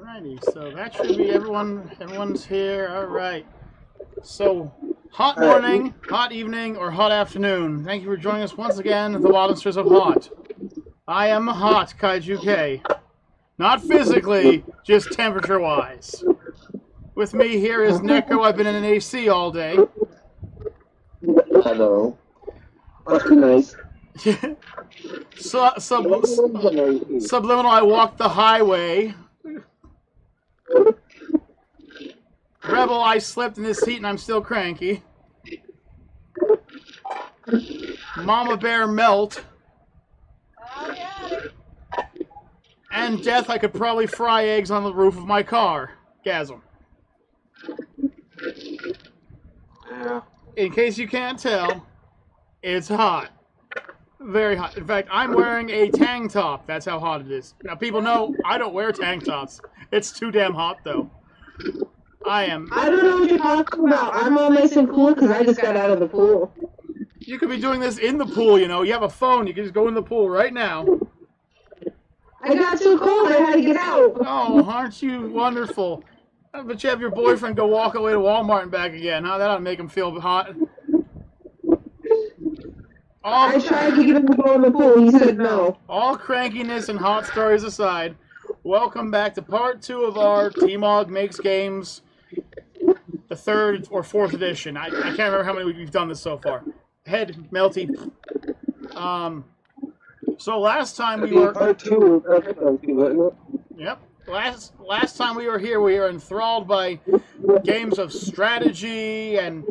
Alrighty, so that should be everyone. Everyone's here. All right. So, hot morning, hot evening, or hot afternoon. Thank you for joining us once again at the Monsters of Hot. I am Hot Kaiju K. Not physically, just temperature-wise. With me here is Neko. I've been in an AC all day. Hello. Nice. Subliminal, I walked the highway. Rebel, I slept in this heat and I'm still cranky. Mama Bear, melt. And Death, I could probably fry eggs on the roof of my car. Gasm. Yeah. In case you can't tell, it's hot. Very hot. In fact, I'm wearing a tank top. That's how hot it is. Now, people know I don't wear tank tops. It's too damn hot, though. I don't know what you're talking about. I'm all nice and cool because I just got out of the pool. You could be doing this in the pool, you know. You have a phone. You can just go in the pool right now. I got so cold I had to get out. Oh, aren't you wonderful? But you have your boyfriend go walk away to Walmart and back again, huh? That ought to make him feel hot. I tried to get him to go in the pool. He said no. All crankiness and hot stories aside, welcome back to part 2 of our TMOG Makes Games, the 3rd or 4th edition. I can't remember how many we've done this so far. Head melty. So last time we were... Part 2 wasn't it? Yep. Last time we were here, we were enthralled by games of strategy and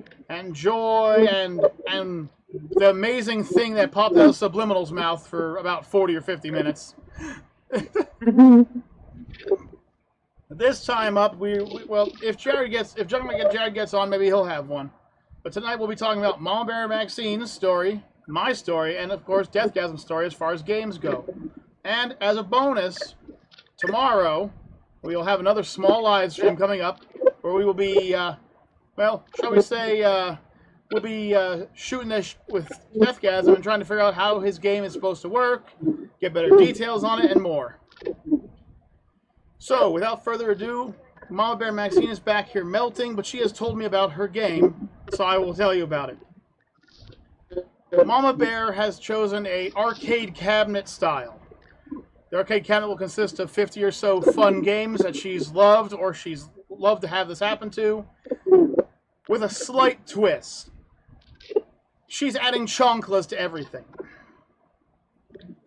joy and the amazing thing that popped out of Subliminal's mouth for about 40 or 50 minutes. This time up, well, if Jared gets on, maybe he'll have one. But tonight we'll be talking about Mama Bear Maxine's story, my story, and of course Deathgasm's story as far as games go. And as a bonus, tomorrow we'll have another small live stream coming up where we will be, well, shall we say, we'll be shooting this with Deathgasm and trying to figure out how his game is supposed to work, get better details on it, and more. So, without further ado, Mama Bear Maxine is back here melting, but she has told me about her game, so I will tell you about it. Mama Bear has chosen an arcade cabinet style. The arcade cabinet will consist of 50 or so fun games that she's loved or she's loved to have this happen to, with a slight twist. She's adding chonklas to everything.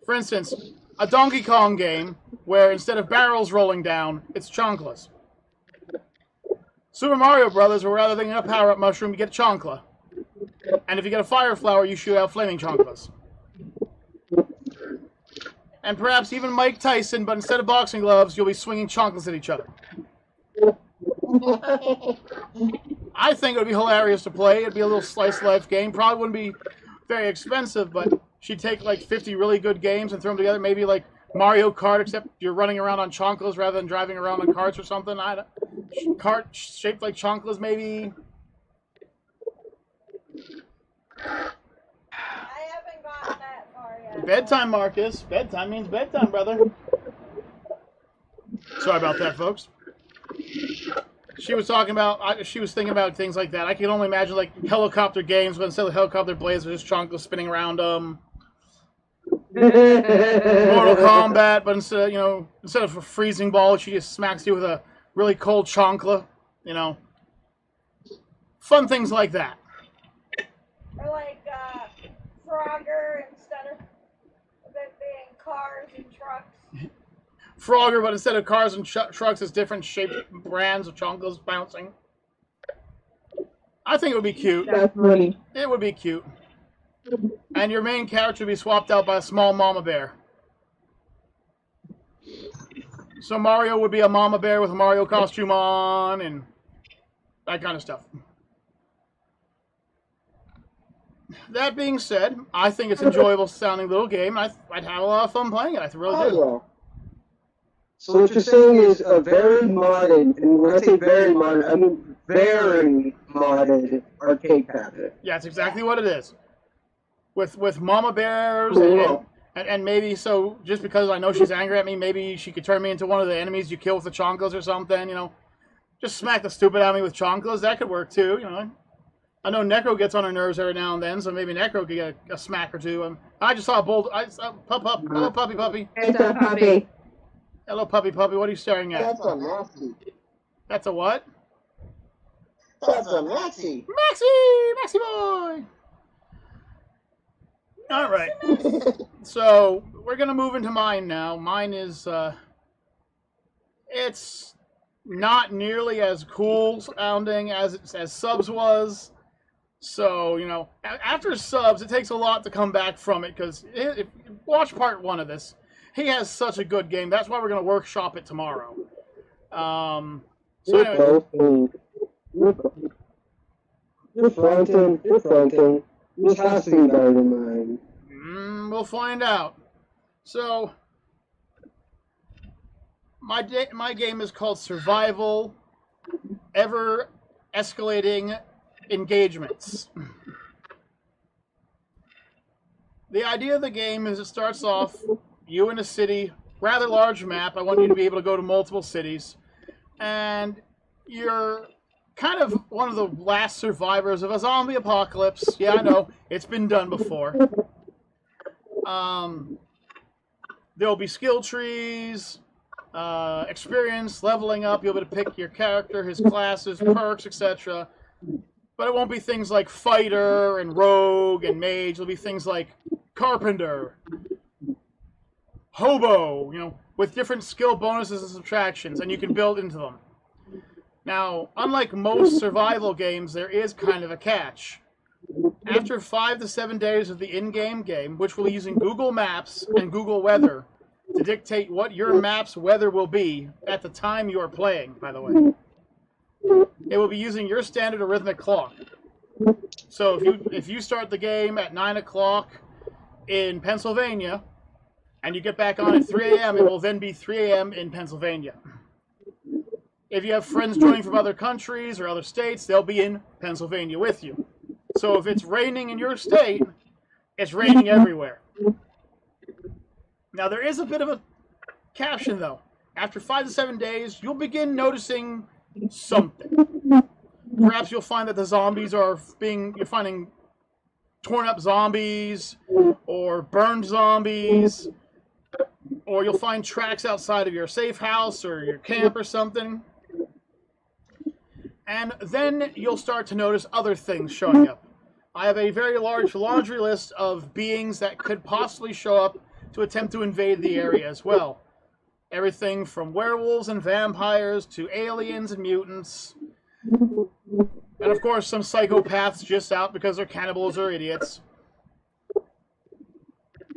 For instance, a Donkey Kong game where instead of barrels rolling down, it's chonklas. Super Mario Brothers, where rather than a power-up mushroom, you get a chonkla. And if you get a fire flower, you shoot out flaming chonklas. And perhaps even Mike Tyson, but instead of boxing gloves, you'll be swinging chonklas at each other. I think it would be hilarious to play. It'd be a little slice-of-life game. Probably wouldn't be very expensive, but she'd take like 50 really good games and throw them together. Maybe like Mario Kart, except you're running around on chonklas rather than driving around on carts or something. Cart shaped like chonklas, maybe. I haven't gotten that far yet. Bedtime, Marcus. Bedtime means bedtime, brother. Sorry about that, folks. She was talking about, she was thinking about things like that. I can only imagine like helicopter games, but instead of helicopter blades, there's just chonklas spinning around them. Mortal Kombat, but instead of a freezing ball, she just smacks you with a really cold chonkla. You know, fun things like that. Or like Frogger instead of it being cars and trucks. Frogger, but instead of cars and trucks, it's different shaped brands of chonklas bouncing. I think it would be cute. That's funny. It would be cute. And your main character would be swapped out by a small Mama Bear. So Mario would be a Mama Bear with a Mario costume on and that kind of stuff. That being said, I think it's an enjoyable sounding little game. I'd have a lot of fun playing it. I really do. Yeah. So what you're saying is a very modded, and when I say very modded, I mean very modded arcade cabinet. Yeah, that's exactly what it is. With Mama Bears Cool. And maybe, so, just because I know she's angry at me, maybe she could turn me into one of the enemies you kill with the chanclas or something, you know. Just smack the stupid out of me with chanclas. That could work, too, you know. I know Necro gets on her nerves every now and then, so maybe Necro could get a smack or two. I just saw a bold... Pup. Hello, puppy. It's a puppy. Hello, puppy. What are you staring at? That's a Maxie. That's a what? That's a Maxie. Maxie boy! Alright. So, we're going to move into mine now. Mine is, it's not nearly as cool sounding as Subs was. So, you know, after Subs, it takes a lot to come back from it, because watch part 1 of this. He has such a good game. That's why we're going to workshop it tomorrow. So anyway. You're fronting. This has to be better than mine. We'll find out. So, my game is called Survival Ever Escalating Engagements. The idea of the game is it starts off, you in a city, rather large map. I want you to be able to go to multiple cities. And you're kind of one of the last survivors of a zombie apocalypse. Yeah, I know. It's been done before. There'll be skill trees, experience, leveling up. You'll be able to pick your character, his classes, perks, etc. But it won't be things like fighter and rogue and mage. It'll be things like carpenter, hobo, you know, with different skill bonuses and subtractions, and you can build into them. Now, unlike most survival games, there is kind of a catch. After 5 to 7 days of the in-game game, which will be using Google Maps and Google Weather to dictate what your map's weather will be at the time you are playing, by the way. It will be using your standard arithmetic clock. So if you start the game at 9 o'clock in Pennsylvania, and you get back on at 3 a.m., it will then be 3 a.m. in Pennsylvania. If you have friends joining from other countries or other states, they'll be in Pennsylvania with you. So if it's raining in your state, it's raining everywhere. Now, there is a bit of a caption, though. After 5 to 7 days, you'll begin noticing something. Perhaps you'll find that the zombies are you're finding torn up zombies, or burned zombies, or you'll find tracks outside of your safe house or your camp or something. And then you'll start to notice other things showing up. I have a very large laundry list of beings that could possibly show up to attempt to invade the area as well. Everything from werewolves and vampires to aliens and mutants. And of course some psychopaths just out because they're cannibals or idiots.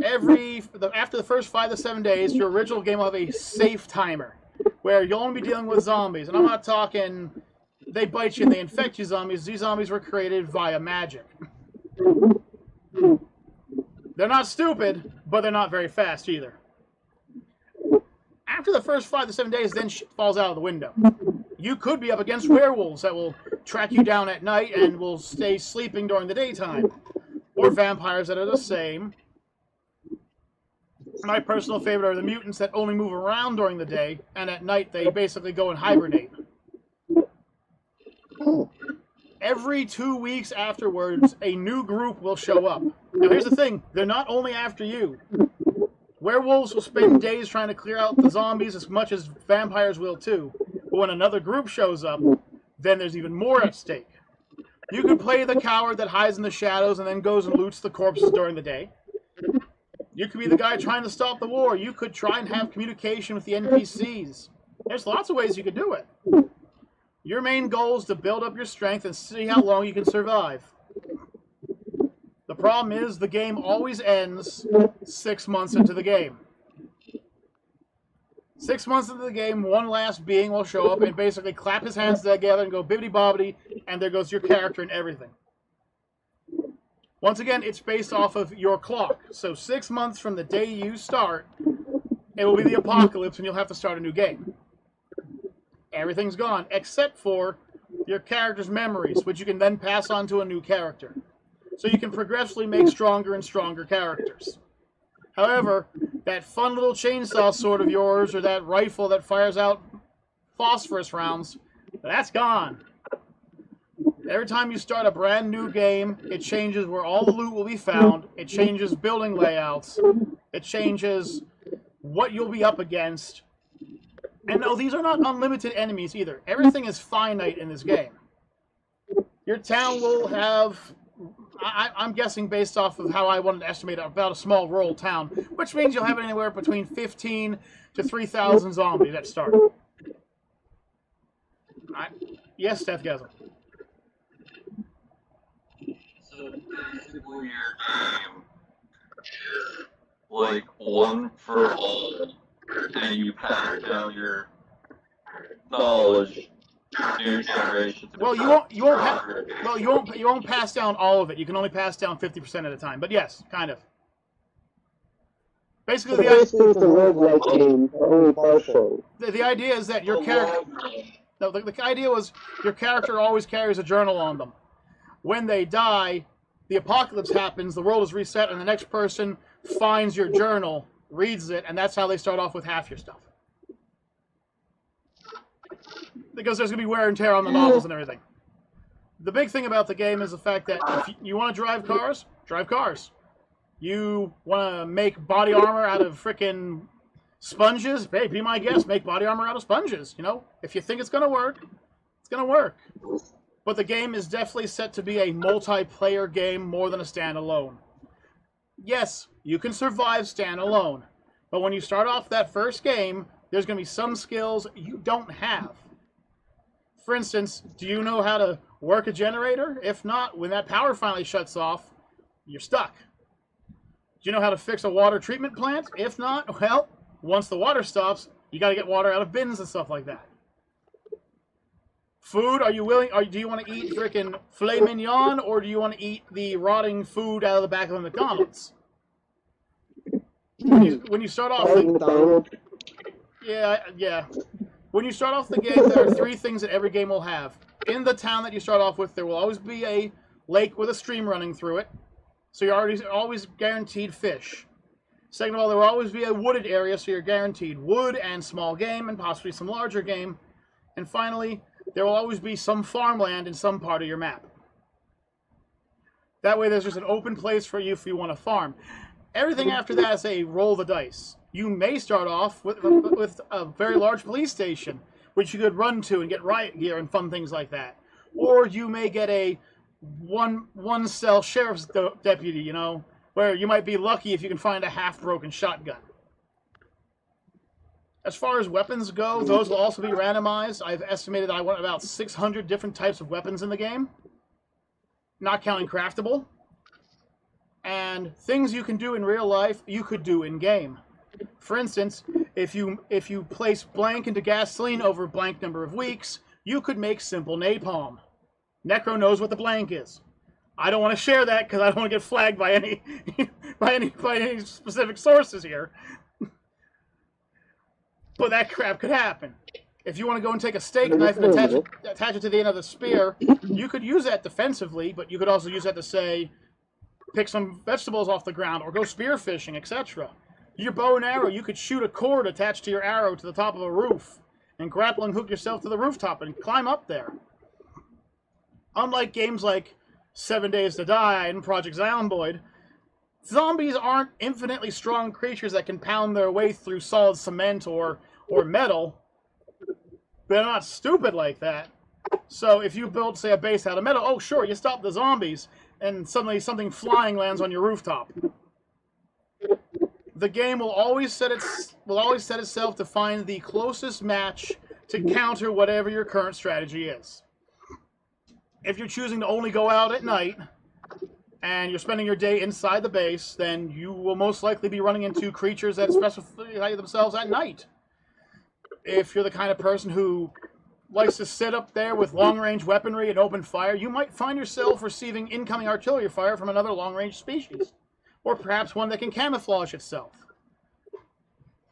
After the first 5 to 7 days, your original game will have a safe timer, where you'll only be dealing with zombies. And I'm not talking they bite you and they infect you zombies. These zombies were created via magic. They're not stupid, but they're not very fast either. After the first 5 to 7 days, then shit falls out of the window. You could be up against werewolves that will track you down at night and will stay sleeping during the daytime. Or vampires that are the same. My personal favorite are the mutants that only move around during the day, and at night they basically go and hibernate. Every 2 weeks afterwards, a new group will show up. Now here's the thing, they're not only after you. Werewolves will spend days trying to clear out the zombies as much as vampires will too. But when another group shows up, then there's even more at stake. You can play the coward that hides in the shadows and then goes and loots the corpses during the day. You could be the guy trying to stop the war. You could try and have communication with the NPCs. There's lots of ways you could do it. Your main goal is to build up your strength and see how long you can survive. The problem is the game always ends 6 months into the game. 6 months into the game, one last being will show up and basically clap his hands together and go bibbidi-bobbidi, and there goes your character and everything. Once again, it's based off of your clock. So 6 months from the day you start, it will be the apocalypse and you'll have to start a new game. Everything's gone, except for your character's memories, which you can then pass on to a new character. So you can progressively make stronger and stronger characters. However, that fun little chainsaw sword of yours or that rifle that fires out phosphorus rounds, that's gone. Every time you start a brand new game, it changes where all the loot will be found. It changes building layouts. It changes what you'll be up against. And no, these are not unlimited enemies either. Everything is finite in this game. Your town will have, I'm guessing based off of how I wanted to estimate it, about a small rural town, which means you'll have anywhere between 15 to 3,000 zombies at start. Yes, Deathgasm. So basically your game is like one for all, and you pass down your knowledge to new generations. Well, you won't pass down all of it. You can only pass down 50% at a time. But yes, kind of. Basically, Basically, it's a roguelike game, only partial. the idea is that your character. No, the idea was your character always carries a journal on them. When they die, the apocalypse happens, the world is reset, and the next person finds your journal, reads it, and that's how they start off with half your stuff. Because there's going to be wear and tear on the novels and everything. The big thing about the game is the fact that if you want to drive cars, drive cars. You want to make body armor out of frickin' sponges? Hey, be my guest, make body armor out of sponges. You know, if you think it's going to work, it's going to work. But the game is definitely set to be a multiplayer game more than a standalone. Yes, you can survive standalone. But when you start off that first game, there's going to be some skills you don't have. For instance, do you know how to work a generator? If not, when that power finally shuts off, you're stuck. Do you know how to fix a water treatment plant? If not, well, once the water stops, you got to get water out of bins and stuff like that. Food, are you willing? Do you want to eat frickin' filet mignon, or do you want to eat the rotting food out of the back of a McDonald's? When you start off, yeah. When you start off the game, there are three things that every game will have. In the town that you start off with, there will always be a lake with a stream running through it, so you're always guaranteed fish. Second of all, there will always be a wooded area, so you're guaranteed wood and small game, and possibly some larger game. And finally, there will always be some farmland in some part of your map. That way there's just an open place for you if you want to farm. Everything after that is a roll the dice. You may start off with a very large police station, which you could run to and get riot gear and fun things like that. Or you may get a one-cell sheriff's deputy, you know, where you might be lucky if you can find a half-broken shotgun. As far as weapons go, those will also be randomized. I've estimated that I want about 600 different types of weapons in the game, not counting craftable. And things you can do in real life, you could do in game. For instance, if you place blank into gasoline over blank number of weeks, you could make simple napalm. Necro knows what the blank is. I don't want to share that because I don't want to get flagged by any by any specific sources here. But that crap could happen. If you want to go and take a steak knife and attach it to the end of the spear, you could use that defensively, but you could also use that to, say, pick some vegetables off the ground or go spear fishing, etc. Your bow and arrow, you could shoot a cord attached to your arrow to the top of a roof and grappling hook yourself to the rooftop and climb up there. Unlike games like 7 Days to Die and Project Zomboid, zombies aren't infinitely strong creatures that can pound their way through solid cement or metal. They're not stupid like that. So if you build, say, a base out of metal, oh sure, you stop the zombies, and suddenly something flying lands on your rooftop. The game will always set itself to find the closest match to counter whatever your current strategy is. If you're choosing to only go out at night, and you're spending your day inside the base, then you will most likely be running into creatures that specify themselves at night. If you're the kind of person who likes to sit up there with long-range weaponry and open fire, you might find yourself receiving incoming artillery fire from another long-range species, or perhaps one that can camouflage itself.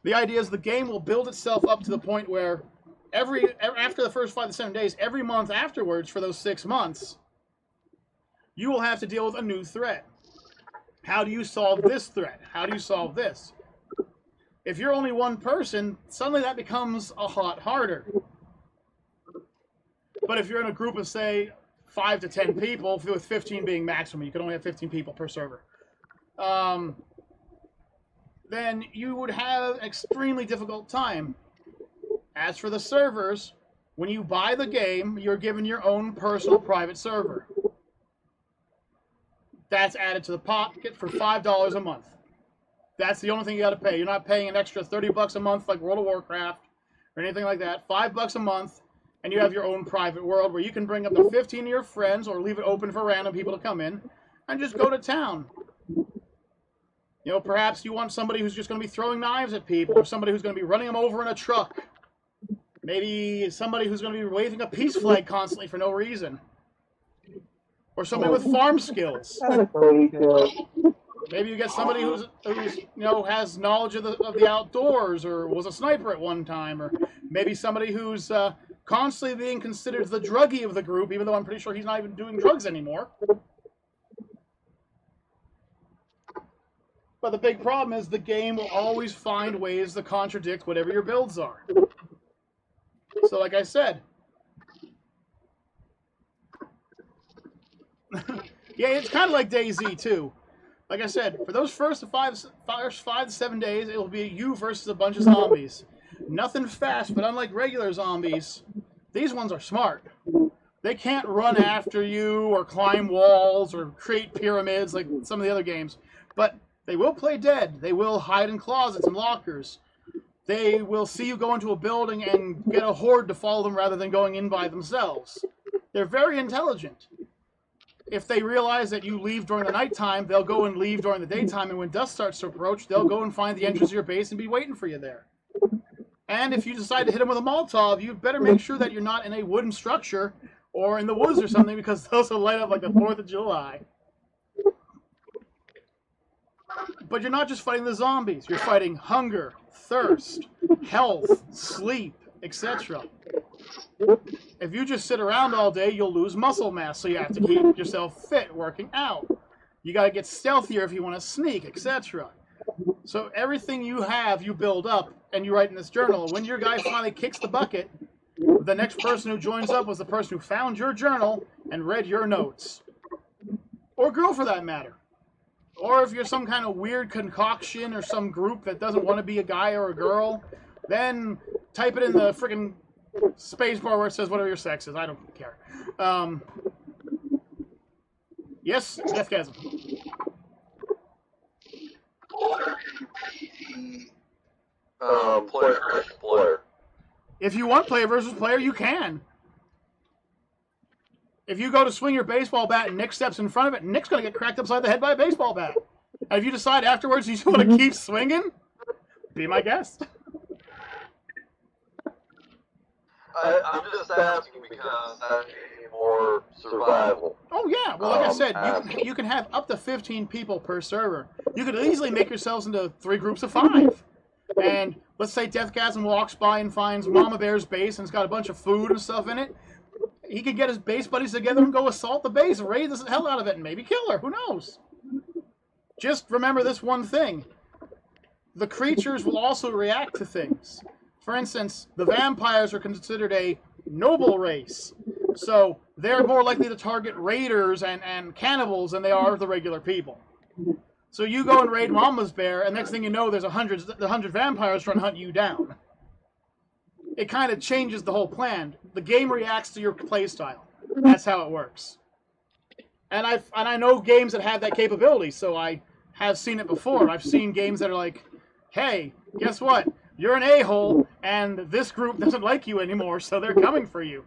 The idea is the game will build itself up to the point where after the first 5 to 7 days, every month afterwards for those 6 months, you will have to deal with a new threat. How do you solve this threat? How do you solve this? If you're only one person, suddenly that becomes a lot harder. But if you're in a group of, say, 5 to 10 people, with 15 being maximum, you can only have 15 people per server, then you would have an extremely difficult time. As for the servers, when you buy the game, you're given your own personal private server. That's added to the pocket for $5 a month. That's the only thing you got to pay. You're not paying an extra $30 a month like World of Warcraft or anything like that. $5 a month, and you have your own private world where you can bring up to 15 of your friends or leave it open for random people to come in and just go to town. You know, perhaps you want somebody who's just going to be throwing knives at people, or somebody who's going to be running them over in a truck. Maybe somebody who's going to be waving a peace flag constantly for no reason. Or somebody with farm skills. Maybe you get somebody who's you know, has knowledge of the outdoors, or was a sniper at one time, or maybe somebody who's constantly being considered the druggie of the group, even though I'm pretty sure he's not even doing drugs anymore. But the big problem is the game will always find ways to contradict whatever your builds are. So like I said, yeah, it's kind of like DayZ too. Like I said, for those first 5 to 7 days, it will be you versus a bunch of zombies. Nothing fast, but unlike regular zombies, these ones are smart. They can't run after you or climb walls or create pyramids like some of the other games. But they will play dead. They will hide in closets and lockers. They will see you go into a building and get a horde to follow them rather than going in by themselves. They're very intelligent. If they realize that you leave during the nighttime, they'll go and leave during the daytime, and when dusk starts to approach, they'll go and find the entrance to your base and be waiting for you there. And if you decide to hit them with a Molotov, you better make sure that you're not in a wooden structure or in the woods or something, because those will light up like the 4th of July. But you're not just fighting the zombies. You're fighting hunger, thirst, health, sleep, etc. If you just sit around all day, you'll lose muscle mass, so you have to keep yourself fit, working out. You got to get stealthier if you want to sneak, etc. So everything you have, you build up, and you write in this journal. When your guy finally kicks the bucket, the next person who joins up was the person who found your journal and read your notes. Or girl, for that matter. Or if you're some kind of weird concoction or some group that doesn't want to be a guy or a girl, then type it in the freaking space bar where it says whatever your sex is. I don't care. Yes, Deathgasm. Player versus player. If you want player versus player, you can. If you go to swing your baseball bat and Nick steps in front of it, Nick's going to get cracked upside the head by a baseball bat. And if you decide afterwards you want to keep swinging, be my guest. I'm just asking because that'd be more survival. Oh, yeah. Well, like I said, you can have up to 15 people per server. You could easily make yourselves into 3 groups of 5. And let's say Deathgasm walks by and finds Mama Bear's base and it's got a bunch of food and stuff in it. He could get his base buddies together and go assault the base, raid the hell out of it, and maybe kill her. Who knows? Just remember this one thing. The creatures will also react to things. For instance, the vampires are considered a noble race. So they're more likely to target raiders and cannibals than they are the regular people. So you go and raid Mama's Bear, and next thing you know, there's 100 vampires trying to hunt you down. It kind of changes the whole plan. The game reacts to your playstyle. That's how it works. And I know games that have that capability, so I have seen it before. I've seen games that are like, hey, guess what? You're an a-hole, and this group doesn't like you anymore, so they're coming for you.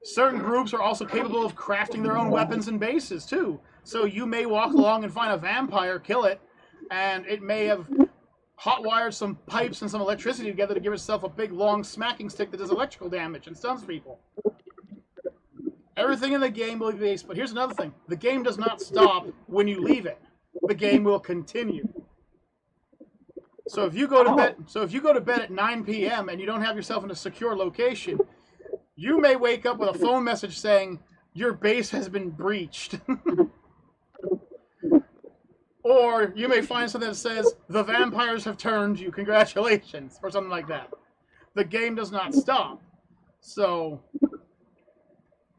Certain groups are also capable of crafting their own weapons and bases, too. So you may walk along and find a vampire, kill it, and it may have hot-wired some pipes and some electricity together to give itself a big, long smacking stick that does electrical damage and stuns people. Everything in the game will be based, but here's another thing. The game does not stop when you leave it. The game will continue. So if you go to bed at 9 p.m. and you don't have yourself in a secure location, you may wake up with a phone message saying your base has been breached. Or you may find something that says, the vampires have turned you, congratulations, or something like that. The game does not stop. So,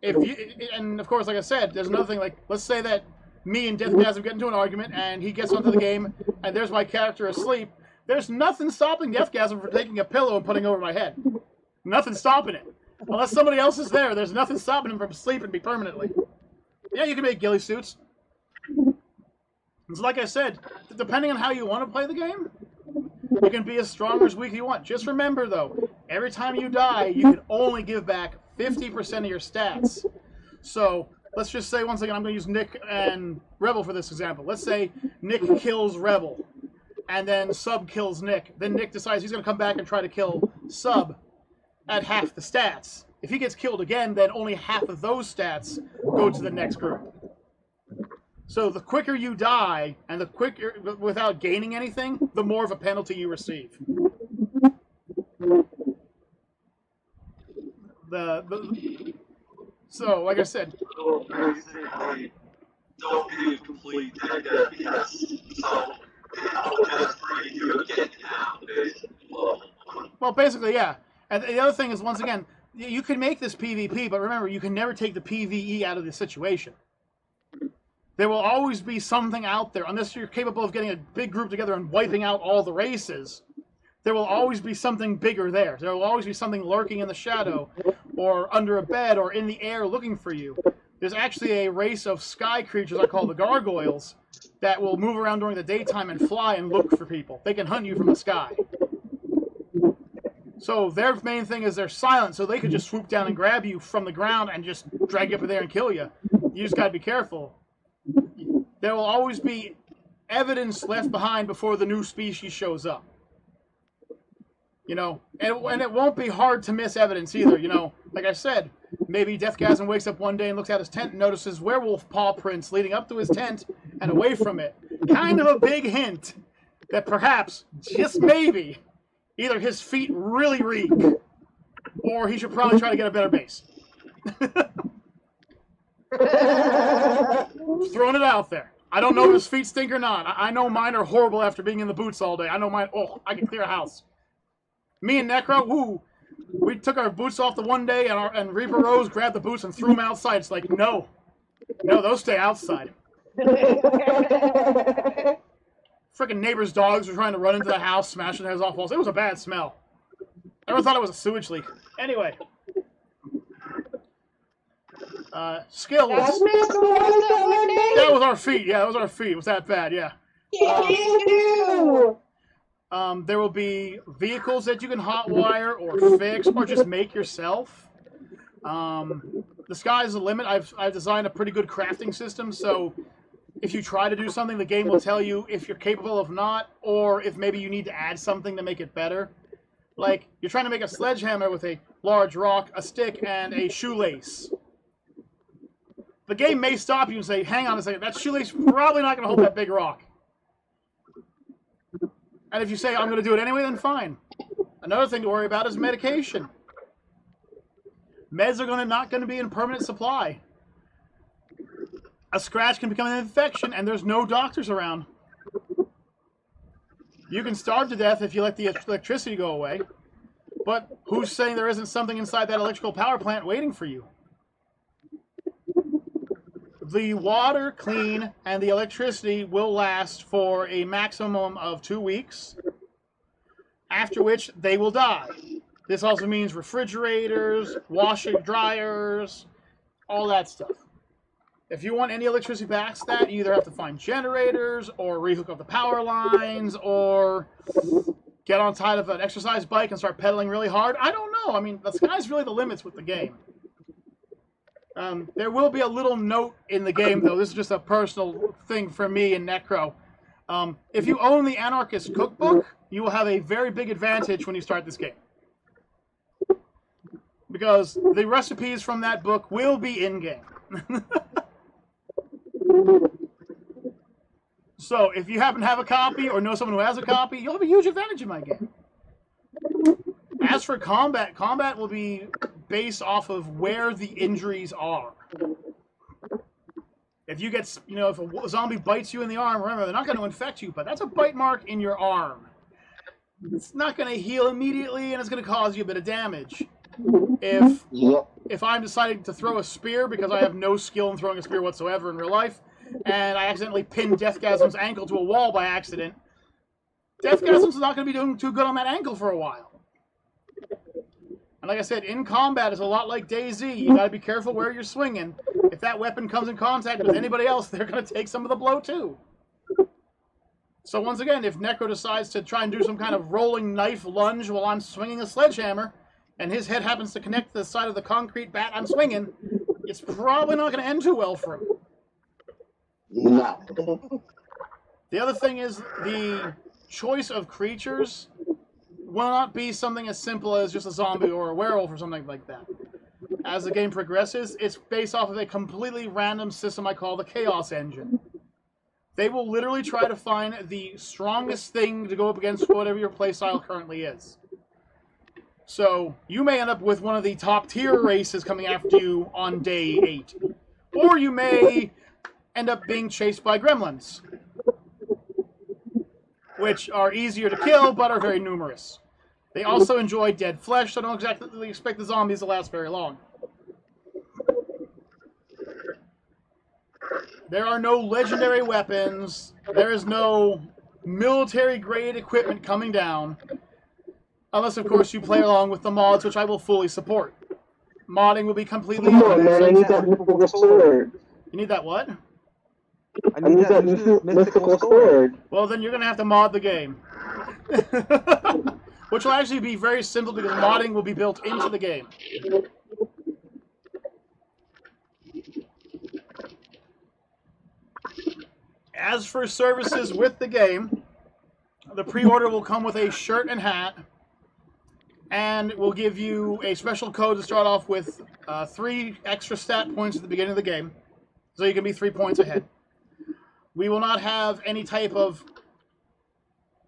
if you, and of course, like I said, there's another thing, like, let's say that me and Deathgasm get into an argument, and he gets onto the game, and there's my character asleep. There's nothing stopping Deathgasm from taking a pillow and putting it over my head. Nothing stopping it. Unless somebody else is there, there's nothing stopping him from sleeping me permanently. Yeah, you can make ghillie suits. It's like I said, depending on how you want to play the game, you can be as strong or as weak as you want. Just remember, though, every time you die, you can only give back 50% of your stats. So, let's just say, once again, I'm going to use Nick and Rebel for this example. Let's say Nick kills Rebel, and then Sub kills Nick. Then Nick decides he's going to come back and try to kill Sub at half the stats. If he gets killed again, then only half of those stats go to the next group. So the quicker you die, and the quicker, without gaining anything, the more of a penalty you receive. So, like I said, don't be a complete dead FPS. So, just for you to get down. Well, basically, yeah. And the other thing is, once again, you can make this PvP, but remember, you can never take the PvE out of the situation. There will always be something out there, unless you're capable of getting a big group together and wiping out all the races. There will always be something bigger there. There will always be something lurking in the shadow, or under a bed, or in the air looking for you. There's actually a race of sky creatures I call the gargoyles that will move around during the daytime and fly and look for people. They can hunt you from the sky. So their main thing is they're silent, so they could just swoop down and grab you from the ground and just drag you up in there and kill you. You just gotta be careful. There will always be evidence left behind before the new species shows up. You know, and it won't be hard to miss evidence either, you know. Like I said, maybe Deathgasm wakes up one day and looks at his tent and notices werewolf paw prints leading up to his tent and away from it. Kind of a big hint that perhaps, just maybe, either his feet really reek, or he should probably try to get a better base. Throwing it out there. I don't know if his feet stink or not. I know mine are horrible after being in the boots all day. I know mine, oh, I can clear a house. Me and Necro, woo, we took our boots off the one day, and Reaper Rose grabbed the boots and threw them outside. It's like, no, those stay outside. Freaking neighbors' dogs were trying to run into the house, smashing their heads off walls. It was a bad smell. Everyone thought it was a sewage leak. Anyway. Skills. That was our feet. Yeah, that was our feet. It was that bad, yeah. There will be vehicles that you can hotwire or fix or just make yourself. The sky's the limit. I've designed a pretty good crafting system, so if you try to do something, the game will tell you if you're capable of not, or if maybe you need to add something to make it better. Like, you're trying to make a sledgehammer with a large rock, a stick, and a shoelace. The game may stop you and say, hang on a second, that shoelace is probably not going to hold that big rock. And if you say, I'm going to do it anyway, then fine. Another thing to worry about is medication. Meds are not going to be in permanent supply. A scratch can become an infection, and there's no doctors around. You can starve to death if you let the electricity go away. But who's saying there isn't something inside that electrical power plant waiting for you? The water, clean, and the electricity will last for a maximum of 2 weeks, after which they will die. This also means refrigerators, washer dryers, all that stuff. If you want any electricity past that, you either have to find generators, or rehook up the power lines, or get on top of an exercise bike and start pedaling really hard. I don't know. I mean, the sky's really the limits with the game. There will be a little note in the game, though. This is just a personal thing for me and Necro. If you own the Anarchist Cookbook, you will have a very big advantage when you start this game. Because the recipes from that book will be in-game. So, if you happen to have a copy, or know someone who has a copy, you'll have a huge advantage in my game. As for combat, combat will be based off of where the injuries are. If you get, you know, if a zombie bites you in the arm, remember, they're not going to infect you, but that's a bite mark in your arm. It's not going to heal immediately, and it's going to cause you a bit of damage. If I'm deciding to throw a spear because I have no skill in throwing a spear whatsoever in real life, and I accidentally pin Deathgasm's ankle to a wall by accident, Deathgasm's not going to be doing too good on that ankle for a while. And like I said, in combat, it's a lot like DayZ. You got to be careful where you're swinging. If that weapon comes in contact with anybody else, they're going to take some of the blow too. So once again, if Necro decides to try and do some kind of rolling knife lunge while I'm swinging a sledgehammer, and his head happens to connect to the side of the concrete bat I'm swinging, it's probably not going to end too well for him. No. The other thing is the choice of creatures will not be something as simple as just a zombie or a werewolf or something like that. As the game progresses, it's based off of a completely random system I call the Chaos Engine. They will literally try to find the strongest thing to go up against whatever your playstyle currently is. So, you may end up with one of the top tier races coming after you on day 8. Or you may end up being chased by gremlins, which are easier to kill, but are very numerous. They also enjoy dead flesh, so don't exactly expect the zombies to last very long. There are no legendary weapons. There is no military-grade equipment coming down. Unless, of course, you play along with the mods, which I will fully support. Modding will be completely... Come on, man, I need that mythical sword. You need that what? I need that mythical sword. Well, then you're going to have to mod the game. Which will actually be very simple because modding will be built into the game. As for services with the game, the pre-order will come with a shirt and hat, and we'll give you a special code to start off with 3 extra stat points at the beginning of the game, so you can be 3 points ahead. We will not have any type of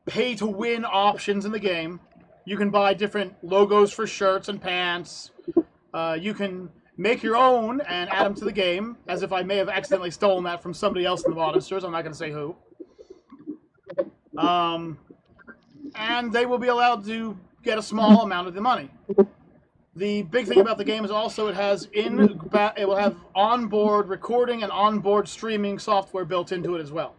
pay-to-win options in the game. You can buy different logos for shirts and pants. You can make your own and add them to the game, as if I may have accidentally stolen that from somebody else in the modding stores. I'm not going to say who. And they will be allowed to get a small amount of the money. The big thing about the game is also it will have onboard recording and onboard streaming software built into it as well.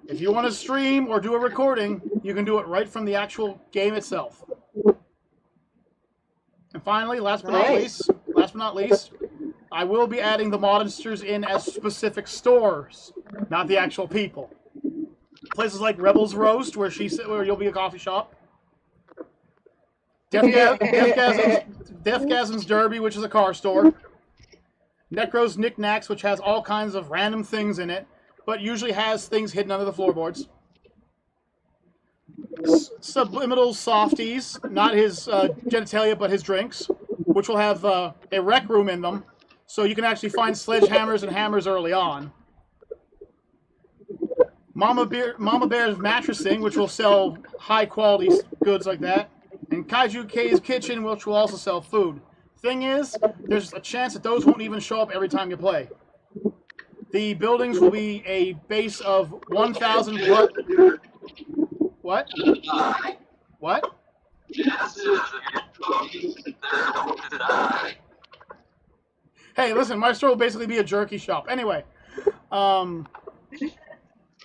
If you want to stream or do a recording, you can do it right from the actual game itself. And finally, last but not least, I will be adding the monsters in as specific stores, not the actual people. Places like Rebel's Roast, where you'll be a coffee shop. Deathgasm's Derby, which is a car store. Necro's Knickknacks, which has all kinds of random things in it, but usually has things hidden under the floorboards. Subliminal Softies, not his genitalia, but his drinks, which will have a rec room in them, so you can actually find sledgehammers and hammers early on. Mama Bear's Mattressing, which will sell high-quality goods like that. And Kaiju K's Kitchen, which will also sell food. Thing is, there's a chance that those won't even show up every time you play. The buildings will be a base of 1,000... What? What? Hey, listen, my store will basically be a jerky shop. Anyway, the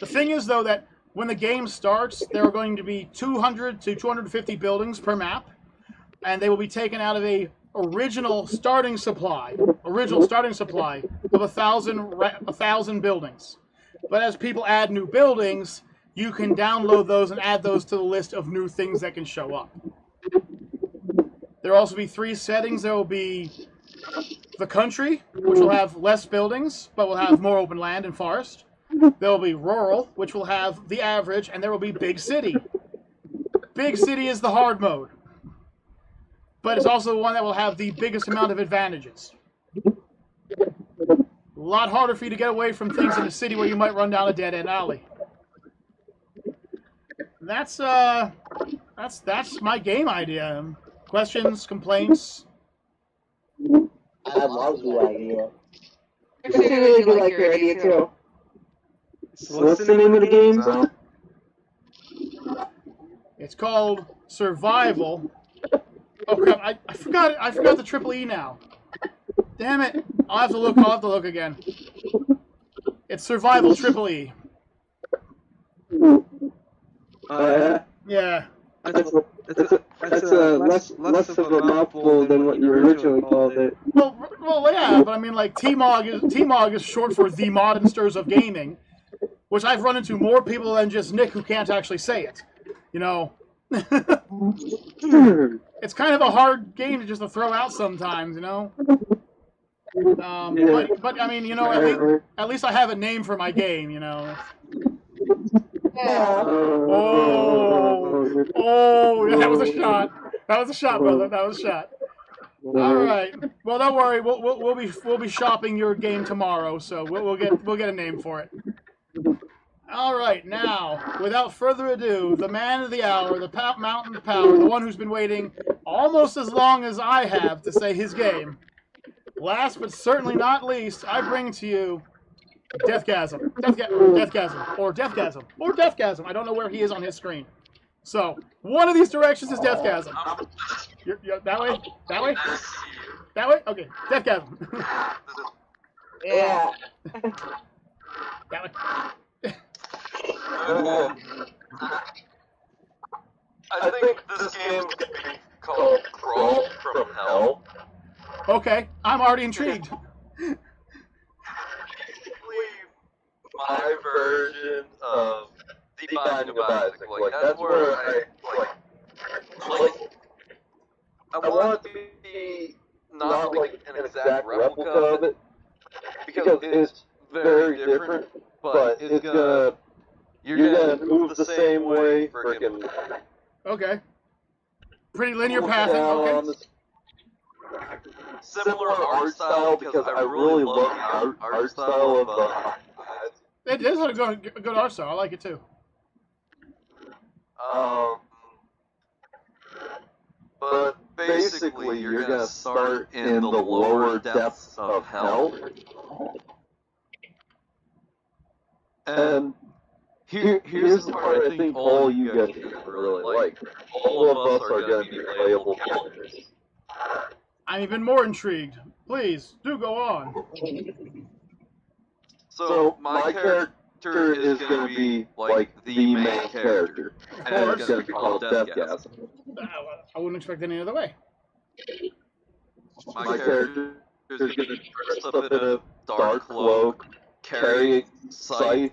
thing is, though, that when the game starts, there are going to be 200 to 250 buildings per map, and they will be taken out of a original starting supply of 1,000 buildings. But as people add new buildings, you can download those and add those to the list of new things that can show up. There will also be 3 settings. There will be the country, which will have less buildings, but will have more open land and forest. There will be rural, which will have the average, and there will be big city. Big city is the hard mode, but it's also the one that will have the biggest amount of advantages. A lot harder for you to get away from things in the city where you might run down a dead-end alley. That's my game idea. Questions, complaints? I love the idea. Actually, I do like your idea too. So what's the name of the game? It's called Survival. Oh crap! I forgot it. I forgot the triple E now. Damn it! I'll have to look. I'll have to look again. It's Survival Triple E. Yeah. That's less of a mouthful than what you originally called it. Well, yeah, but I mean, like TMOG is short for the Monsters of Gaming, which I've run into more people than just Nick who can't actually say it. You know, it's kind of a hard game to just to throw out sometimes. You know. But I mean, you know, at least I have a name for my game. You know. Oh, yeah, that was a shot. That was a shot, brother. That was a shot. All right. Well, don't worry. We'll be shopping your game tomorrow, so we'll get a name for it. All right. Now, without further ado, the man of the hour, the Mountain of Power, the one who's been waiting almost as long as I have to say his game. Last but certainly not least, I bring to you Deathgasm. Deathgasm. I don't know where he is on his screen. So, one of these directions is Deathgasm. You're that way? That way? That way? Okay, Deathgasm. Yeah. That way. I think this game could be called Crawl from Hell. Okay, I'm already intrigued. My version of the Binding of Isaac. Like, that's where I want it to be not like an exact replica of it, because it's very different, but you're gonna move the same way, freaking. Okay. Pretty linear pathing, okay. Similar art style, because I really love the art style of It is a good art style. I like it too. But basically, you're gonna start in the lower depths of hell, and here's the part I think all you guys really like. All of us are gonna be playable characters. I'm even more intrigued. Please do go on. So my character is going to be like the main character, and it's going to be called Deathgasm. I wouldn't expect any other way. My character is going to dress up in a dark cloak, carry a scythe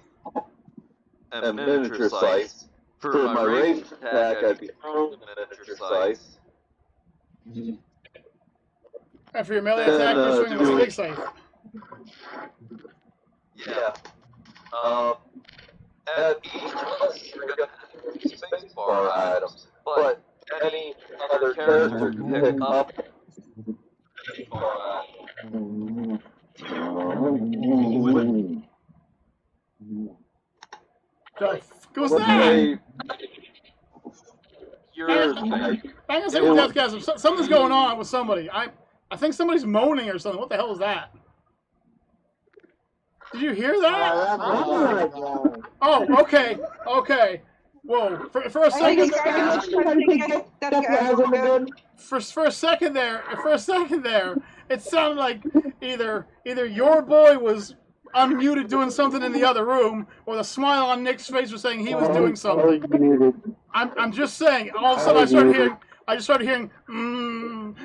and miniature scythe. For my ranged attack, I'd be throwing the miniature scythe. And for your melee attack, you're swinging the big scythe. Yeah. And each of us are going to have spacebar items, but any other character can pick up spacebar items. The fuck was that? I'm gonna say with Deathgasm, something's going on with somebody. I think somebody's moaning or something. What the hell is that? Did you hear that? Oh, okay, okay. Whoa, for a second. For a second there, it sounded like either your boy was unmuted doing something in the other room, or the smile on Nick's face was saying he was doing something. I'm just saying. All of a sudden, I just started hearing. I'm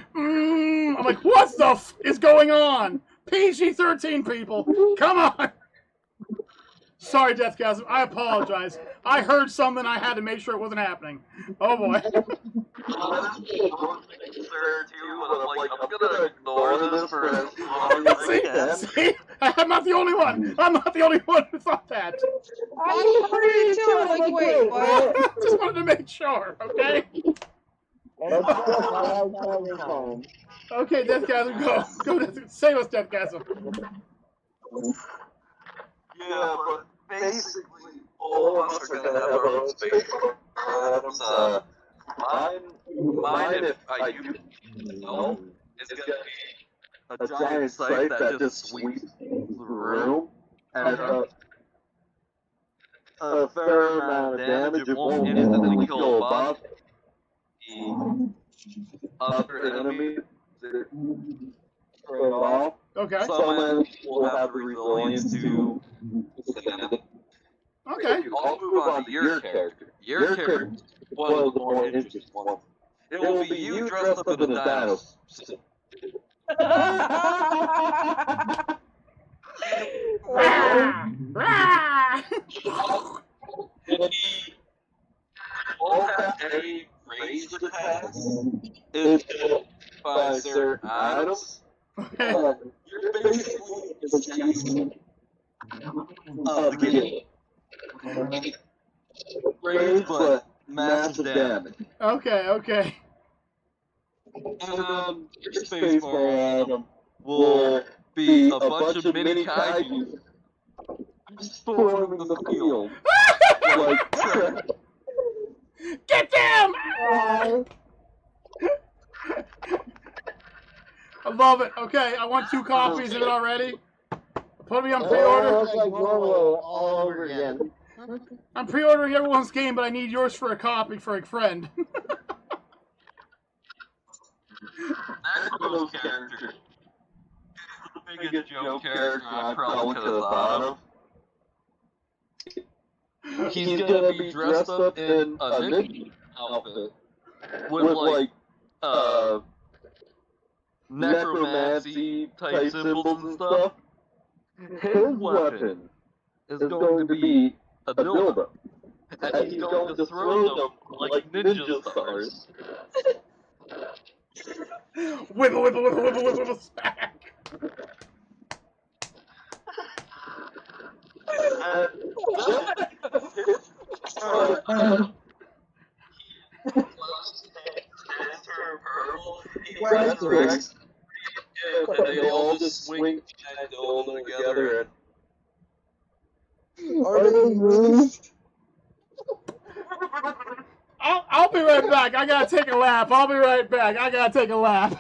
like, what the f is going on? PG-13 people, come on. Sorry, Deathgasm. I apologize. I heard something. I had to make sure it wasn't happening. Oh boy. I'm gonna ignore this for as long as I can. See? I'm not the only one. I'm not the only one who thought that. I heard it too. I'm like, wait, what? Just wanted to make sure, okay? Okay, Deathgasm, go. Say what's Deathgasm. Yeah, but basically, all of us are gonna have our own space items. Mine, if I use it, is gonna be a giant scythe that just sweeps the room, and a fair amount of damage. It won't instantly kill a boss. The other enemies throw it off. Okay. Some enemies will have the resilience to withstand it. Okay. I'll move on to your character. Your character was the more interesting one. It will be you dressed up in a dinosaur. Rah! Rah! All have any ranged attacks is by certain items. Okay. You're basically the of the game. Range, but massive damage. Okay, okay. And your spacebar item will be a bunch of mini kaiju storming the field. Like, Get them! I love it. Okay, I want 2 copies of it already. Put me on pre-order. Like all over again. I'm pre-ordering everyone's game, but I need yours for a copy for a friend. Necro's character is the biggest joke character I probably could have thought of. He's gonna be dressed up in a ninja outfit with like necromancy type symbols and stuff. His weapon is going to be a dildo, and he's going to throw them like ninja stars. Wiggle, wiggle, wiggle, wiggle, wiggle, wiggle, smack. They all just swing and dildo together. Are they used? I'll be right back. I gotta take a lap. I'll be right back. I gotta take a lap.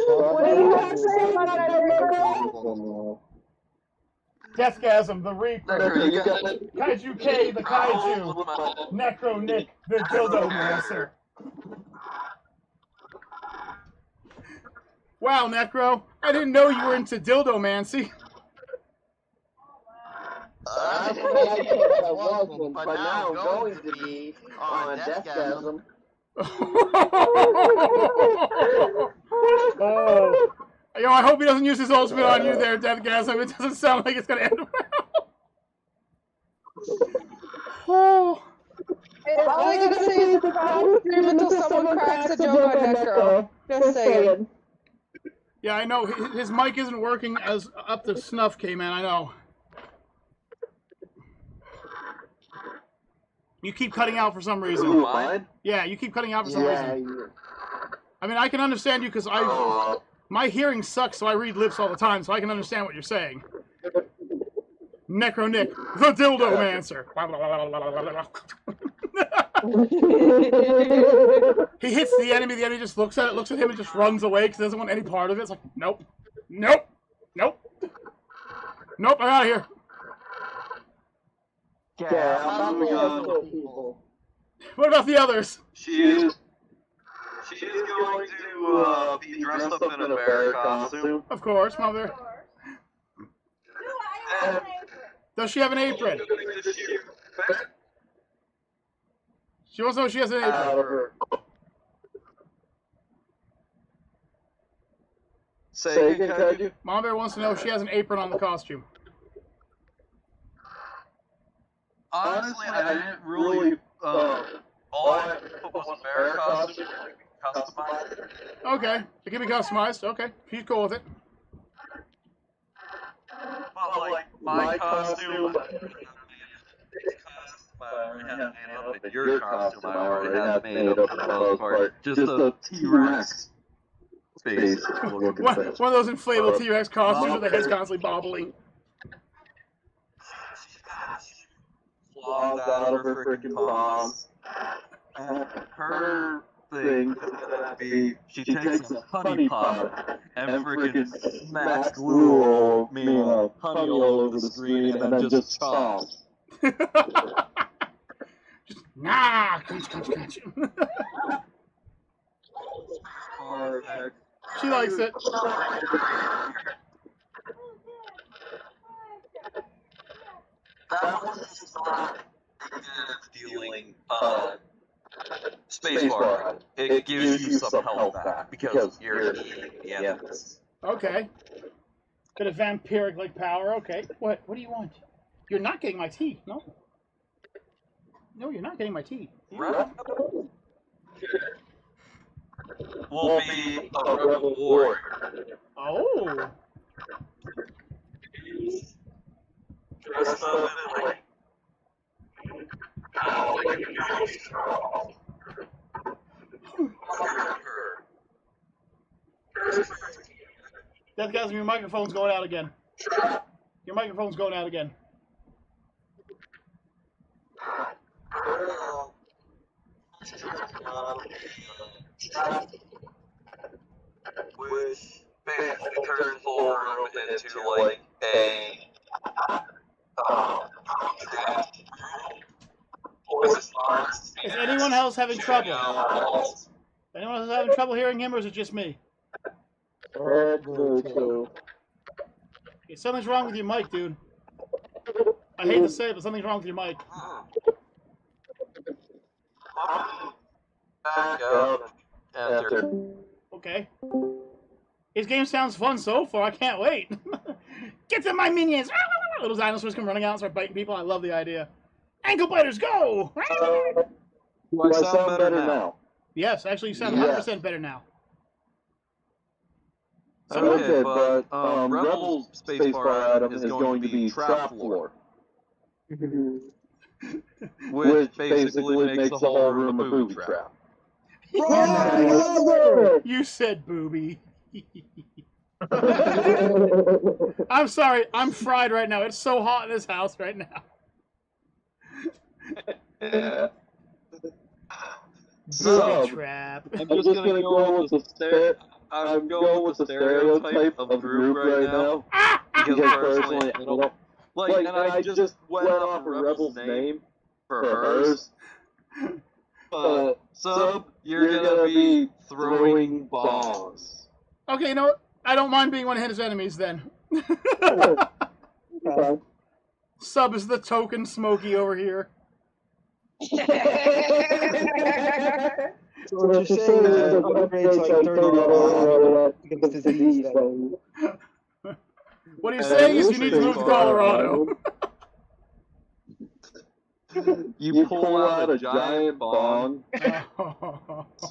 What do you have to say about that, Deathgasm, the Reaper. Kaiju K, the Kaiju. Kaiju. Necro Nick, the Dildo Master. Wow, Necro. I didn't know you were into dildomancy. I wasn't, but now I'm going to be on Deathgasm. Oh. You know, I hope he doesn't use his ultimate on you there, Deathgasm. It doesn't sound like it's going to end well. Oh. All I gotta say is the crowd scream until someone cracks a joke on Necro. Just saying. Yeah, I know. His mic isn't working as up to snuff, K-Man. I know. You keep cutting out for some reason. Ooh, mine? Yeah, you keep cutting out for some reason. I mean, I can understand you because my hearing sucks, so I read lips all the time, so I can understand what you're saying. Necro Nick, the Dildo Mancer. He hits the enemy just looks at him and just runs away because he doesn't want any part of it. It's like, nope, nope, nope, nope, I'm out of here. What about the others? She is going to be dressed up in a bear costume. Of course, Mother. Does she have an apron? She wants to know if she has an apron. Say again, Kaiju? Mom Bear wants to know if she has an apron on the costume. Honestly, I didn't really. All I put was a bear costume. Customized. Okay, it can be customized. Okay, she's cool with it. But like my costume, I have made up in your costume, I already have made up for the most part. Just a T-Rex face looking One thing. of those inflatable T-Rex costumes where the head's constantly bobbling. Claws out of her freaking paws. Her thing is gonna be she takes a honey pot and freaking smacks glue honey all over the screen and then just chomps. Just nah, crunch, crunch, crunch. Perfect. She likes it. That was not dealing spacebar. It gives you some health back because you're the enemies. Okay. Bit of vampiric-like power. Okay. What do you want? You're not getting my tea. No. No, you're not getting my tea. Right? We'll be a rebel warrior. Oh. Dressed up in like Deathgasm, your microphone's going out again. Your microphone's going out again. Which basically turns the whole room into like a Is anyone else having trouble? Anyone else having trouble hearing him, or is it just me? Okay, something's wrong with your mic, dude. I hate to say it, but something's wrong with your mic. Back up. Enter. Okay. His game sounds fun so far. I can't wait. Get to my minions! Little dinosaurs come running out and start biting people. I love the idea. Ankle biters, go! Do I sound better now? Yes, actually, you sound 100% better now. Okay, but Rebel's spacebar item is going to be trap floor. Which basically makes the whole room a booby trap. You said booby. I'm sorry, I'm fried right now. It's so hot in this house right now. So, trap. I'm just gonna go with the I'm going with the stereotype of the group right now. Because personally, I don't like, and I just went off a Rebel's name for hers. So you're gonna be throwing bombs. Okay, you know what? I don't mind being one of his enemies then. Sub is the token Smokey over here. So what you're saying is the upgrades like $30 against the disease. What he's saying is you need to move to Colorado. You pull out a giant bong,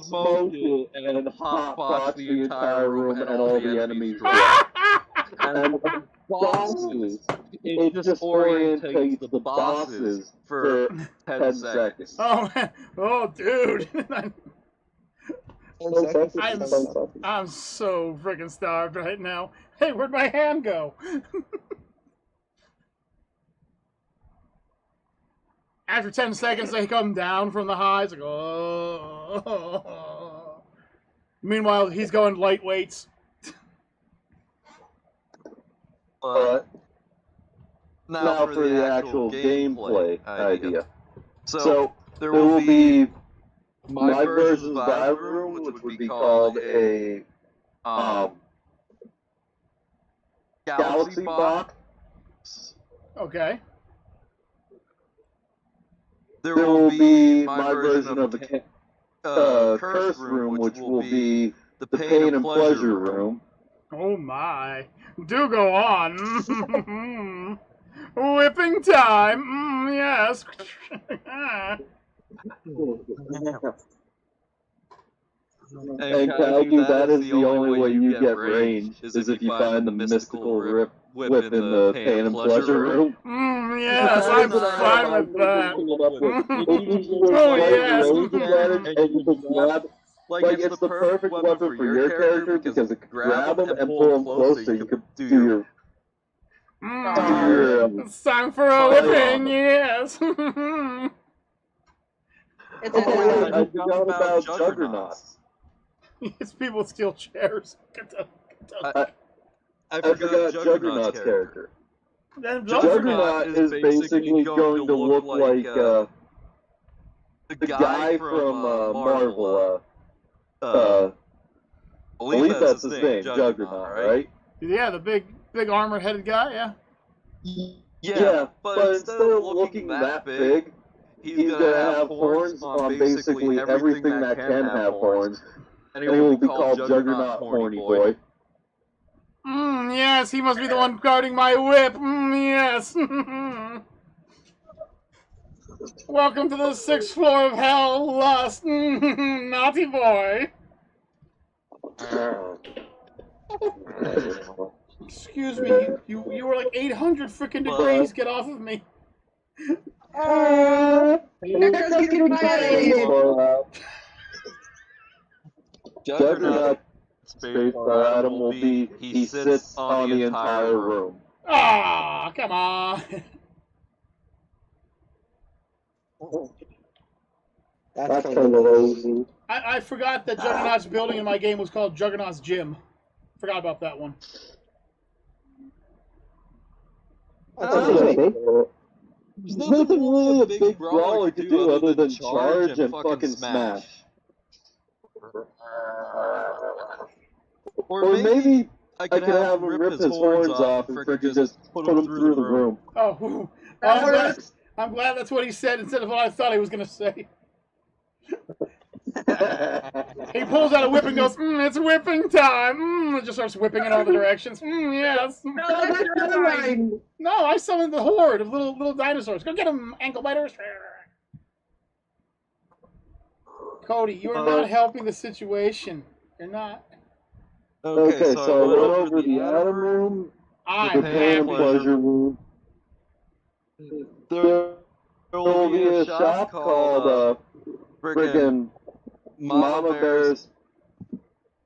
smoke it, and then hotbox the entire room and all the enemies. And the bosses, it just orientates the bosses for 10 seconds. Oh, man. Oh, dude. I'm so freaking starved right now. Hey, where'd my hand go? After 10 seconds, they come down from the highs. Like, oh. Meanwhile, he's going light weights. But now for the actual gameplay idea. So there will be my version's Vibe Room, which would be called a Galaxy Box. Okay. There will be my version of the Curse Room, which will be the Pain and Pleasure Room. Oh my. Do go on. Whipping time. Yes. And Kalki, that is the only way you get range, is if you find the mystical whip in the pain and pleasure room. Yes, I'm fine with that. Oh, yes. And you can grab. Like, it's the perfect weapon for your character because it can grab him and pull him close so you can do your. It's time for a whipping, yes. It's I a forgot about Juggernauts. Yes, people steal chairs. I forgot Juggernaut's character. Then Juggernaut is basically going to look like the guy from Marvel. I believe that's his name, Juggernaut, right? Yeah, the big armor-headed guy, yeah. Yeah, but instead of looking that big, he's gonna have horns on basically everything that can have horns, and he will be called Juggernaut Horny Boy. Yes, he must be the one guarding my whip. Yes. Welcome to the 6th floor of hell, lust. Naughty boy. Excuse me, you were like 800 freaking degrees. Get off of me. Juggernaut Space Adam will be, he sits on the entire room. Ah, come on. That's kind of lazy. I forgot that Juggernaut's building in my game was called Juggernaut's Gym. Forgot about that one. There's nothing really a big brawler could do other than charge and fucking smash. Or maybe I could have him rip his horns off and freaking just put him through the room. Oh, I'm glad that's what he said instead of what I thought he was going to say. He pulls out a whip and goes, it's whipping time. It just starts whipping in all the directions. Yes. No, I summoned the horde of little dinosaurs. Go get them, ankle biters. Cody, you are not helping the situation. You're not. Okay, so I went over the Atom Room, the Pain and Pleasure Room. There will be a shop called friggin' Mama Bear's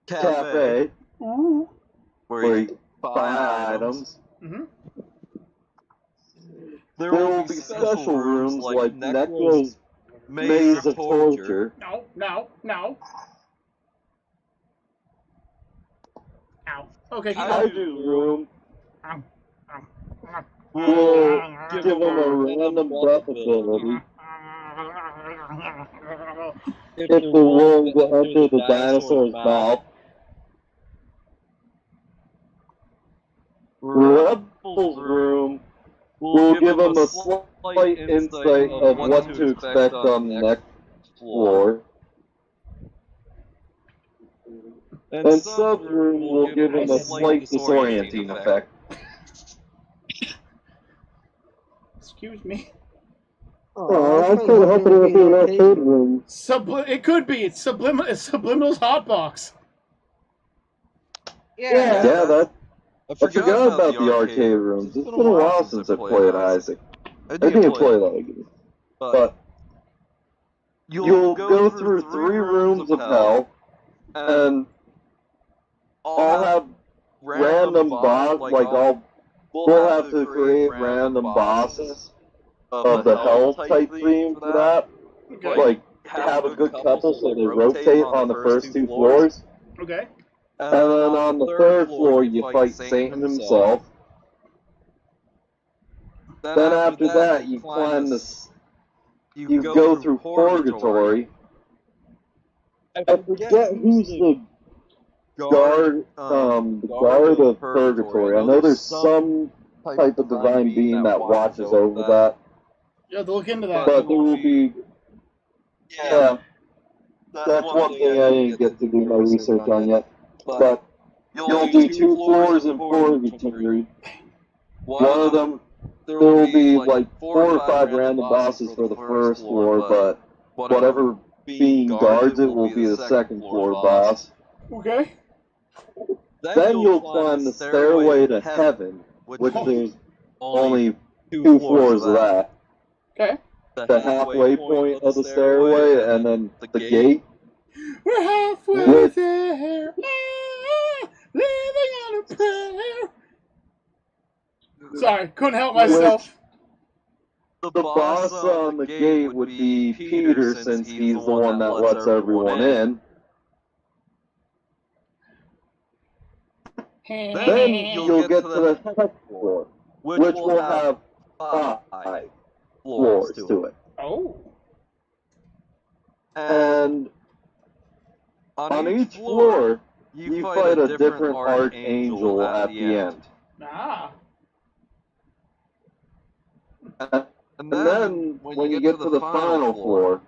Cafe, where you buy items. There will be special rooms like Necro's Maze of Torture. No. Ow. Okay, keep I going. do room. We'll give him a random breath ability. If the worm will enter the dinosaur's mouth. Rebel's room will give him a slight insight of what to expect on the next floor. And sub-room will give him a slight disorienting effect. Excuse me. Oh, I was kind of hoping it would be an arcade room. It could be. It's Subliminal's hotbox. Yeah. Yeah, I forgot about the arcade rooms. It's been a while since I played Isaac. I didn't play that again. But you'll go through 3 rooms of hell, and I'll have random bosses, we'll have to create random bosses of the hell type theme for that. Okay. Like, have a good couple so they rotate on the first 2 floors. Okay. And then on the 3rd floor, you fight Satan himself. Then after that, you climb this. You go through Purgatory. I forget who's the guard of Purgatory. I know there's some type of divine being that watches over that. You have to look into that. But there will be. Yeah. That's one thing I didn't get to do my research on yet. But you'll do 2 floors in Purgatory. One of them, there will be like 4 or 5 random bosses for the first floor, but whatever being guards it will be the 2nd floor boss. Okay. Then you'll climb the stairway to heaven, which there's only 2 floors of that. Okay. The halfway point of the stairway, and then the gate. We're halfway there, living on a prayer. Sorry, couldn't help myself. The boss on the gate would be Peter, since he's the one that lets everyone in. Then you'll get to the second floor, which will have 5 floors to it. Oh. And on each floor, you fight a different archangel at the end. Ah. And then, when you get to the final floor,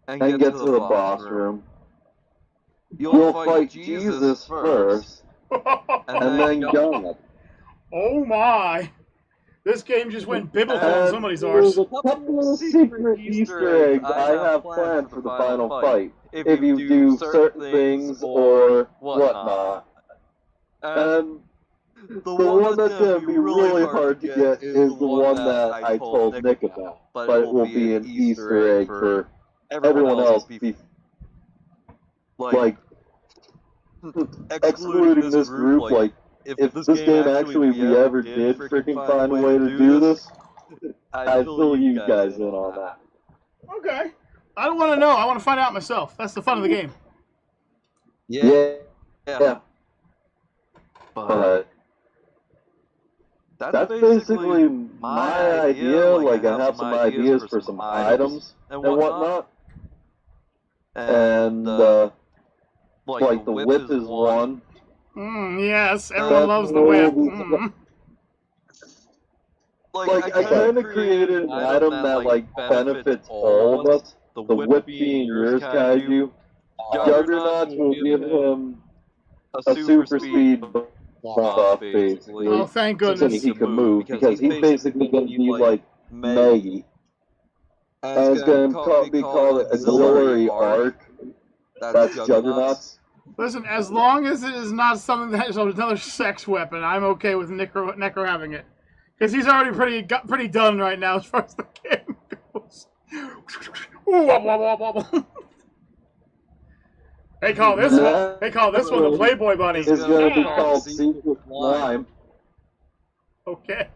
and get to the boss room, you'll fight Jesus first, and then God. Oh my! This game just went biblical on somebody's arse. There's a couple of secret Easter eggs I have planned for the final fight, if you do certain things or whatnot. And the one that's going to be really hard to get is the one that I told Nick about, but it will be an Easter egg for everyone else, like, excluding this group, like, if this game actually we ever did freaking find a way to do this, I'd fill you guys in on that. Okay. I don't want to know. I want to find out myself. That's the fun of the game. Yeah. But That's basically my idea. Like, I have some ideas for some items and whatnot. And, like, the whip is one. Yes, everyone loves the whip. Like, I kind of created an item that, like, benefits all of us. The whip being yours, Kaiju. Juggernauts will give him a super speed buff, basically. Oh, thank goodness. So he can move, because he's basically going to be like Maggie. And it's going to be called Auxiliary Arc. That's Juggernauts. Listen, as long as it is not something that is another sex weapon, I'm okay with Necro having it. Because he's already pretty done right now as far as the game goes. They call this one the Playboy Bunny. It's going to be called Secret Slime. Okay.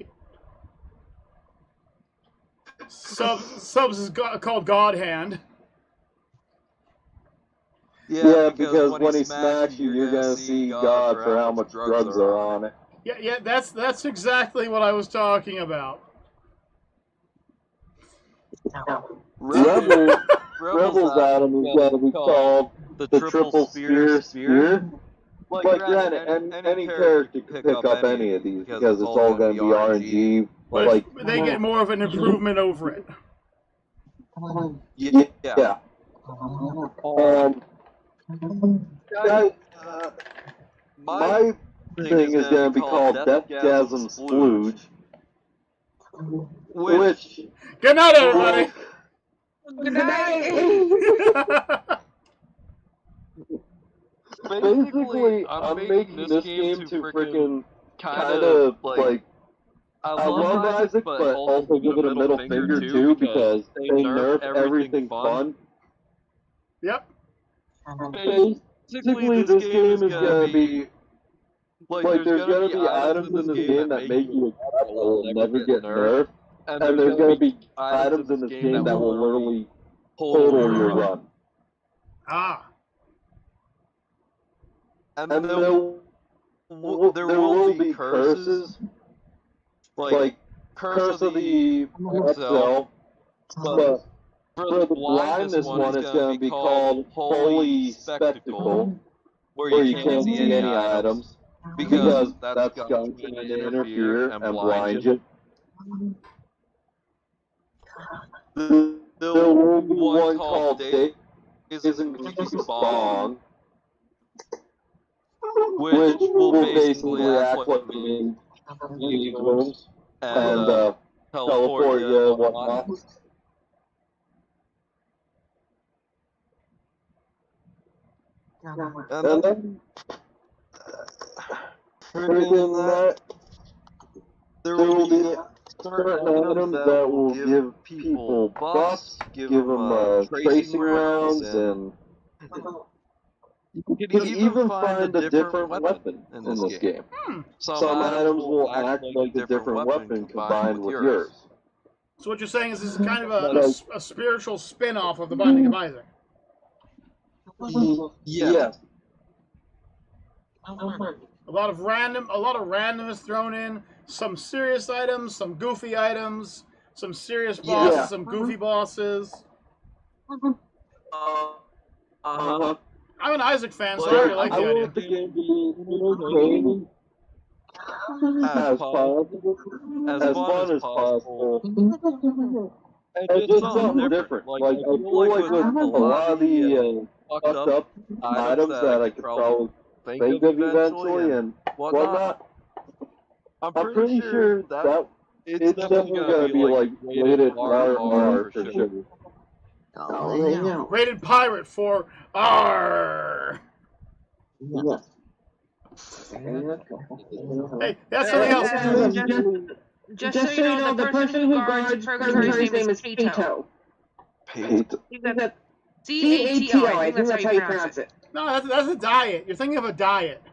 Subs is called God Hand. Yeah, because when he smacks you, you're going to see God for how much drugs are on it. Yeah, that's exactly what I was talking about. Rebels Adam is going to be called the Triple Spear. Like, granted, any character can pick up any of these, because it's all going to be RNG. But they get more of an improvement over it. Yeah. My thing is going to be called Deathgasm Splooge. Which... Good night, everybody! Good night! Basically, I'm making this game to freaking kind of, like... I love Isaac, but also give it a middle finger, too, because they nerf everything fun. Yep. Basically, this game is going to be... Like, there's going to be items in this game that make you that will never get nerfed. And there's going to be items in this game that will literally total your run. Ah. And there will be curses. Like, Curse of the Excel. But for the blindness one, it's going to be called Holy Spectacle, where you can't see any items. Because that's going to interfere and blind you. There will be one called Date Isn't Confused Bong, which will basically act like in meeting rooms and teleport you and whatnot. And then freaking there will be certain items that will give people buffs, give them tracing rounds, and you can even find a different weapon in this game. Some items will act like a different weapon combined with yours. So what you're saying is this is kind of a spiritual spin-off of the Binding of Isaac. Yes. A lot of randomness thrown in. Some serious items, some goofy items, some serious bosses, some goofy bosses. I'm an Isaac fan, so I really like the idea. The game be entertaining, as fun as possible, and just something different. Like I feel like with a lot of the fucked up items that I could probably think of eventually and whatnot, I'm pretty sure that it's definitely gonna be like rated R for sure. Rated pirate for R. Hey, that's something else. Just so you know, the person who guards Purgatory's name is Cato. He's a C-A-T-O, I think that's how you pronounce it. No, that's a diet. You're thinking of a diet.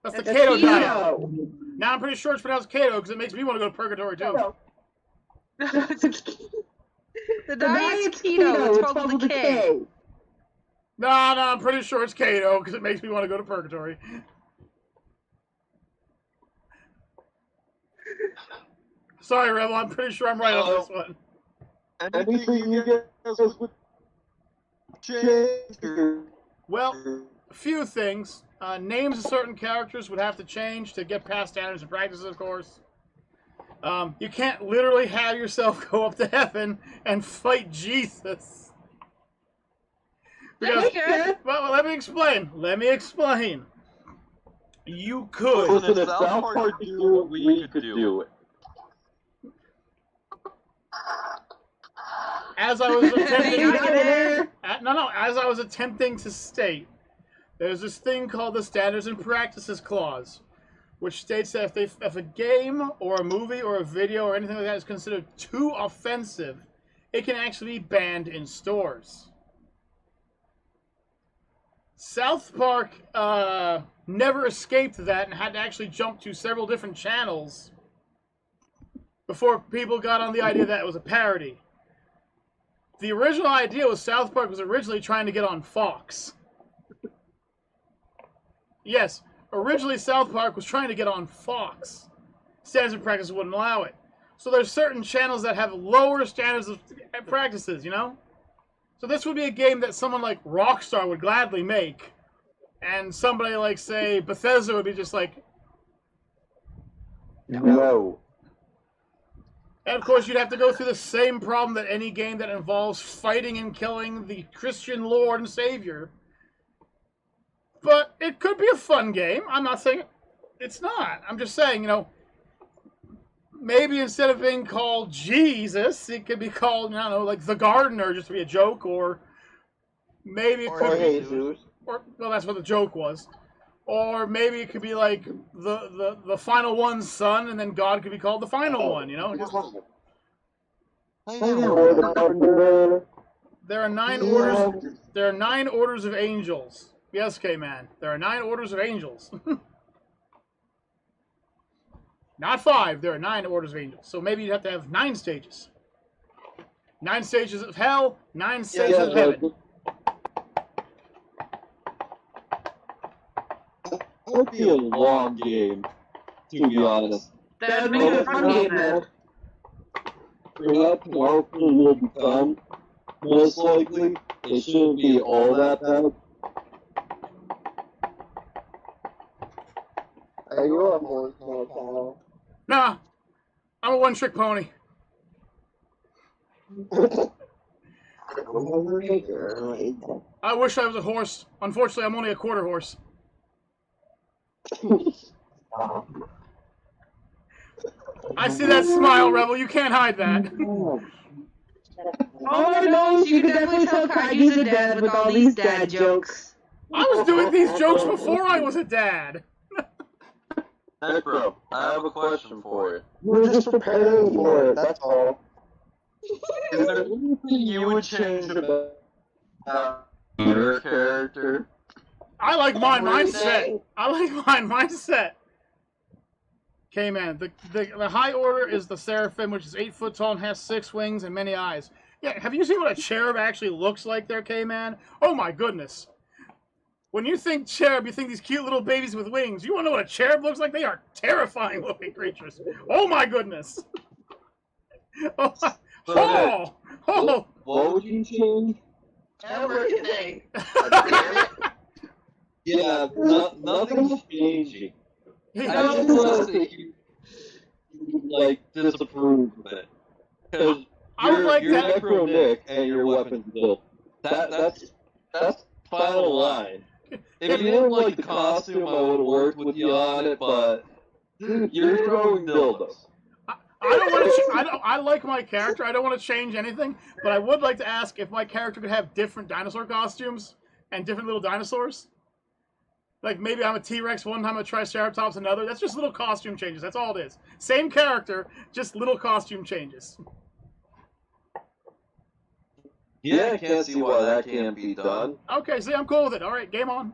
That's the keto diet. Now I'm pretty sure it's pronounced keto because it makes me want to go to Purgatory too. The diet's keto. It's spelled with a K. No, I'm pretty sure it's keto because it makes me want to go to Purgatory. Sorry, Rebel. I'm pretty sure I'm right on this one. Anything you guys would change? Well, a few things. Names of certain characters would have to change to get past standards and practices, of course. You can't literally have yourself go up to heaven and fight Jesus. Because, well, let me explain. You could. Listen, if South Park could do it, we could do it. As I was attempting, as I was attempting to state, there's this thing called the Standards and Practices Clause, which states that if a game or a movie or a video or anything like that is considered too offensive, it can actually be banned in stores. South Park never escaped that and had to actually jump to several different channels before people got on the idea that it was a parody. The original idea was South Park was originally trying to get on Fox. Yes, originally South Park was trying to get on Fox. Standards and Practices wouldn't allow it. So there's certain channels that have lower standards of practices, you know? So this would be a game that someone like Rockstar would gladly make. And somebody like, say, Bethesda would be just like... No. And of course you'd have to go through the same problem that any game that involves fighting and killing the Christian Lord and Savior. But it could be a fun game. I'm not saying it's not. I'm just saying, you know, maybe instead of being called Jesus, it could be called, I don't know, like The Gardener, just to be a joke, or maybe it could be Jesus. Or, well, that's what the joke was. Or maybe it could be like the Final One's son, and then God could be called the Final One, you know? Just, there are 9 orders. There are 9 orders of angels. Yes, K-Man. There are 9 orders of angels. Not 5. There are 9 orders of angels. So maybe you'd have to have 9 stages. 9 stages of hell, 9 stages of heaven. That'd be a long game, to be honest. That'd make a fun game, then. Perhaps powerful will become, most likely. It shouldn't be all that bad. Are you a horse now, Nah, I'm a one-trick pony. I wish I was a horse. Unfortunately, I'm only a quarter horse. I see that smile, Rebel. You can't hide that. All I know is you can definitely tell Kaiju's a dad with all these dad jokes. I was doing these jokes before I was a dad. Necro, I have a question for you. We're just preparing for it, that's all. Is there anything you would change about your character? I like mine mindset. I like mine mindset. Okay, man. The high order is the Seraphim, which is 8 foot tall and has 6 wings and many eyes. Yeah, have you seen what a cherub actually looks like there, K-Man? Oh my goodness. When you think cherub, you think these cute little babies with wings. You want to know what a cherub looks like? They are terrifying looking creatures. Oh my goodness. Oh, my. Oh. What would you change? Everything. Yeah, nothing's changing. Hey, I just want to say you like disapprove of it. Because you're Necro Nick and your weapons built. That's final line. If you didn't like the costume, I would have worked with you on it, but you're throwing dildos. I like my character. I don't want to change anything, but I would like to ask if my character could have different dinosaur costumes and different little dinosaurs. Like maybe I'm a T-Rex one time, a Triceratops another. That's just little costume changes. That's all it is. Same character, just little costume changes. Yeah, I can't see why that can't be done. Okay, see, I'm cool with it. All right, game on.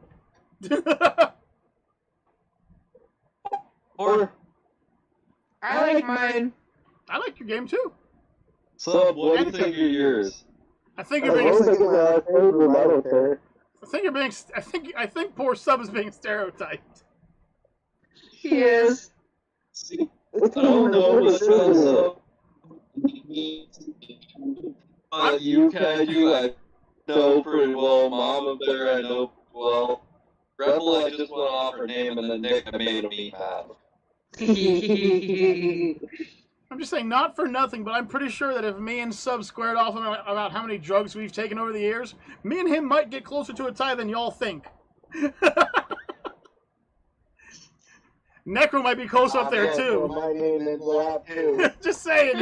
Or I like mine. I like your game too. Sub, what do you think of yours? I think you're being. I think poor Sub is being stereotyped. He is. See, I don't know what's Sub. You, Kaiju, I know pretty well. Mama Bear, I know well. Rebel, I just went off her name, and then Nick, I made a meat mad. I'm just saying, not for nothing, but I'm pretty sure that if me and Sub squared off about how many drugs we've taken over the years, me and him might get closer to a tie than y'all think. Necro might be close up there too. My name is Lab too. Just saying.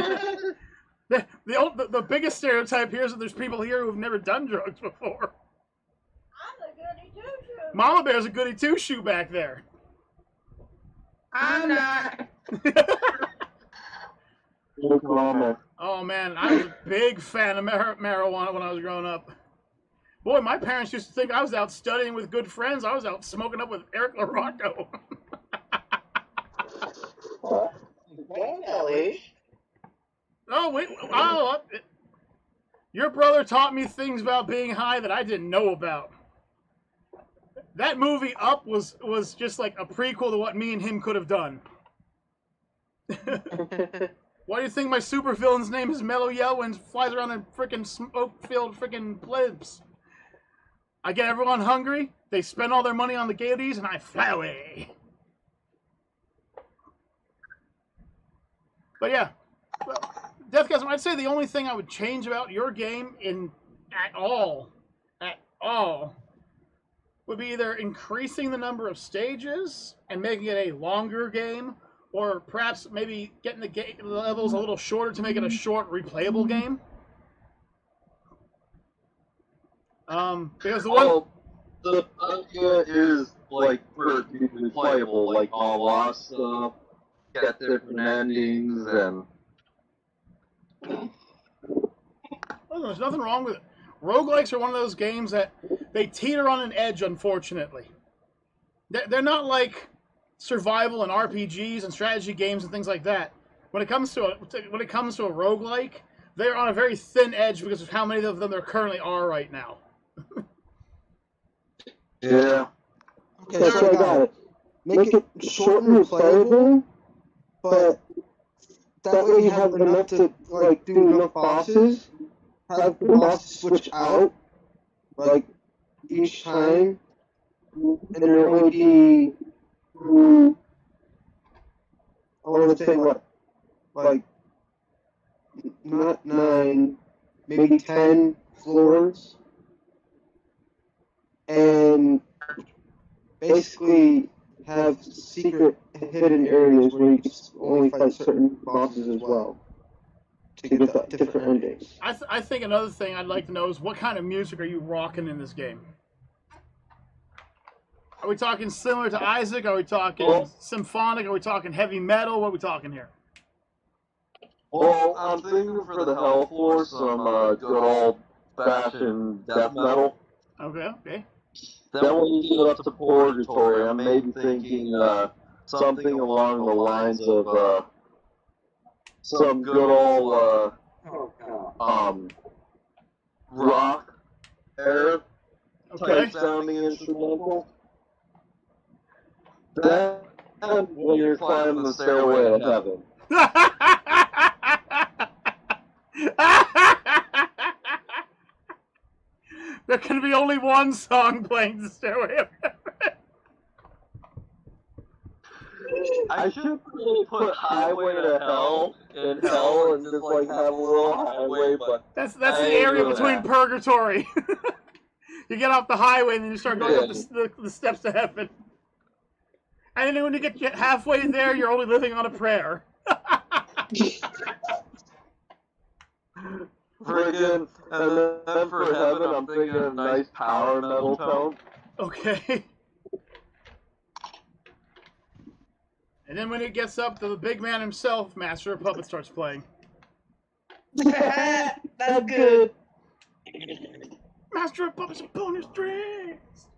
The biggest stereotype here is that there's people here who've never done drugs before. I'm a goody two-shoe. Mama Bear's a goody two-shoe back there. I'm not. Oh man, I was a big fan of marijuana when I was growing up. Boy, my parents used to think I was out studying with good friends. I was out smoking up with Eric LaRocco. Oh wait! Oh, your brother taught me things about being high that I didn't know about. That movie Up was just like a prequel to what me and him could have done. Why do you think my supervillain's name is Mellow Yellow and flies around in frickin' smoke-filled frickin' plebs? I get everyone hungry, they spend all their money on the gaieties, and I fly away. But yeah, well, Deathgasm, I'd say the only thing I would change about your game at all, would be either increasing the number of stages and making it a longer game, or perhaps maybe getting the levels a little shorter to make it a short, replayable game. Because the idea is like for it to be replayable, like all lost stuff, get different endings, and well, there's nothing wrong with it. Roguelikes are one of those games that they teeter on an edge, unfortunately. They're not like survival and RPGs and strategy games and things like that. When it comes to a roguelike, they're on a very thin edge because of how many of them there currently are right now. yeah. Okay, so I got it. Make it short and replayable, but that way you have enough to like do enough bosses. Have the bosses switch out like each time, and there only be I want to say what, like not 9, maybe 10 floors, and basically have secret hidden areas where you can only fight certain bosses as well to get the different endings. I think another thing I'd like to know is what kind of music are you rocking in this game? Are we talking similar to Isaac? Are we talking symphonic? Are we talking heavy metal? What are we talking here? Well, I'm thinking for the Hell Floor some good old-fashioned death metal. Okay. Then when you get up to Purgatory, I'm maybe thinking something along the lines of some good old rock era type sounding instrumental. Then when you're climbing the stairway to heaven. There can be only one song playing the Stairway of Heaven. I should really put Highway to Hell in Hell and just like have a little highway, but that's the area between Purgatory. You get off the highway and then you start going up the steps to heaven. And then when you get halfway there, you're only living on a prayer. Friggin', and then for heaven, I'm thinking a nice power metal tone. Okay. And then when it gets up to the big man himself, Master of Puppets starts playing. That's good. Master of Puppets pulling his strings.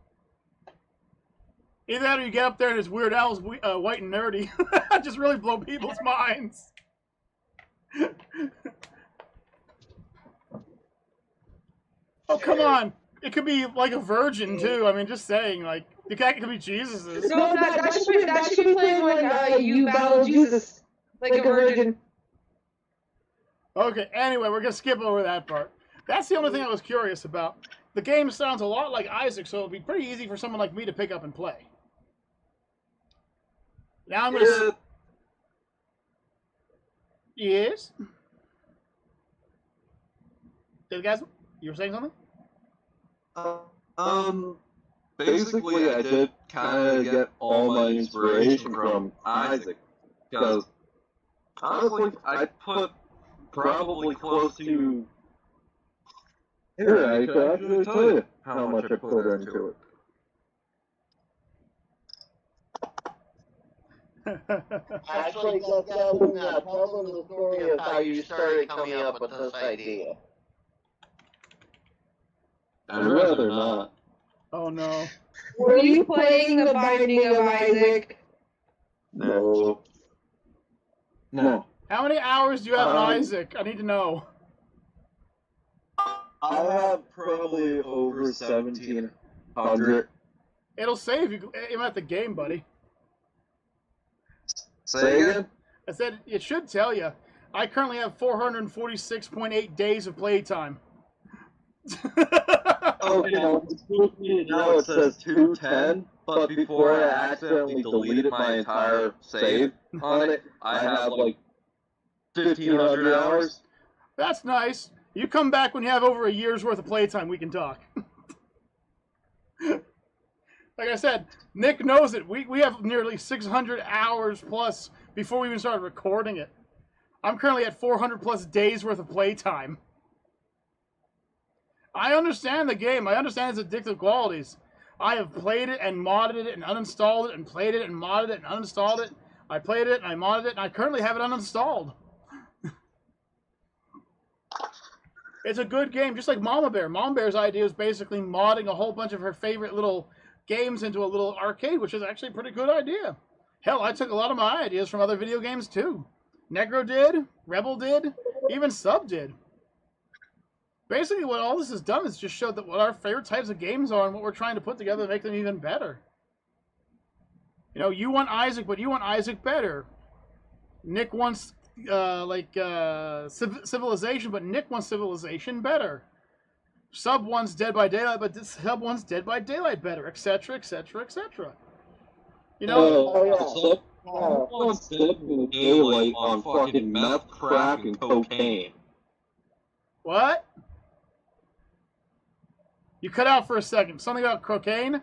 Either that or you get up there and it's Weird Al's White and Nerdy. Just really blow people's minds. Oh, come on. It could be like a virgin, too. I mean, just saying, like, it could be Jesus's. No, that should be playing when you battle Jesus. Like a virgin. Okay, anyway, we're going to skip over that part. That's the only thing I was curious about. The game sounds a lot like Isaac, so it'll be pretty easy for someone like me to pick up and play. Now I'm going to... Yes? Guys, you were saying something? Basically, I did kind of get all my inspiration from Isaac, because, honestly, I put probably close to... Here, I can actually tell you how much I put into it. Actually, tell them the story of how you started coming up with this idea. I'd rather not. Oh, no. Were you playing The Binding of Isaac? No. How many hours do you have on Isaac? I need to know. I have probably over 1,700. It'll save you at the game, buddy. Say again? I said it should tell you. I currently have 446.8 days of playtime. Okay, now it says 210, but before I accidentally deleted my entire save on it, I have like 1,500 hours. That's nice. You come back when you have over a year's worth of playtime, we can talk. Like I said, Nick knows it. We have nearly 600 hours plus before we even started recording it. I'm currently at 400 plus days worth of playtime. I understand the game. I understand its addictive qualities. I have played it and modded it and uninstalled it and played it and modded it and uninstalled it. I played it and I modded it and I currently have it uninstalled. It's a good game, just like Mama Bear. Mama Bear's idea is basically modding a whole bunch of her favorite little games into a little arcade, which is actually a pretty good idea. Hell, I took a lot of my ideas from other video games too. Negro did, Rebel did, even Sub did. Basically, what all this has done is just showed that what our favorite types of games are and what we're trying to put together to make them even better. You know, you want Isaac, but you want Isaac better. Nick wants Civilization, but Nick wants Civilization better. Sub wants Dead by Daylight, but this Sub wants Dead by Daylight better, etc., etc., etc. You know? Sub wants Dead by Daylight on fucking meth, crack, and cocaine. What? You cut out for a second. Something about cocaine?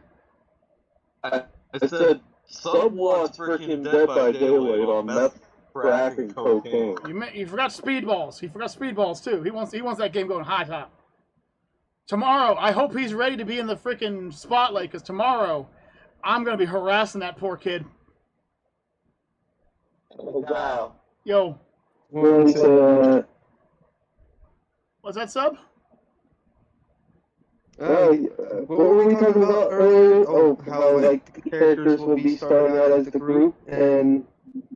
I said Sub wants freaking Dead by Daylight on meth, crack, and cocaine. You forgot Speedballs. He forgot Speedballs too. He wants that game going high top. Tomorrow, I hope he's ready to be in the freaking spotlight, because tomorrow I'm going to be harassing that poor kid. Wow. Yo. What's that, sub? What were we talking about earlier? Oh, how like the characters will be starting out as the group, and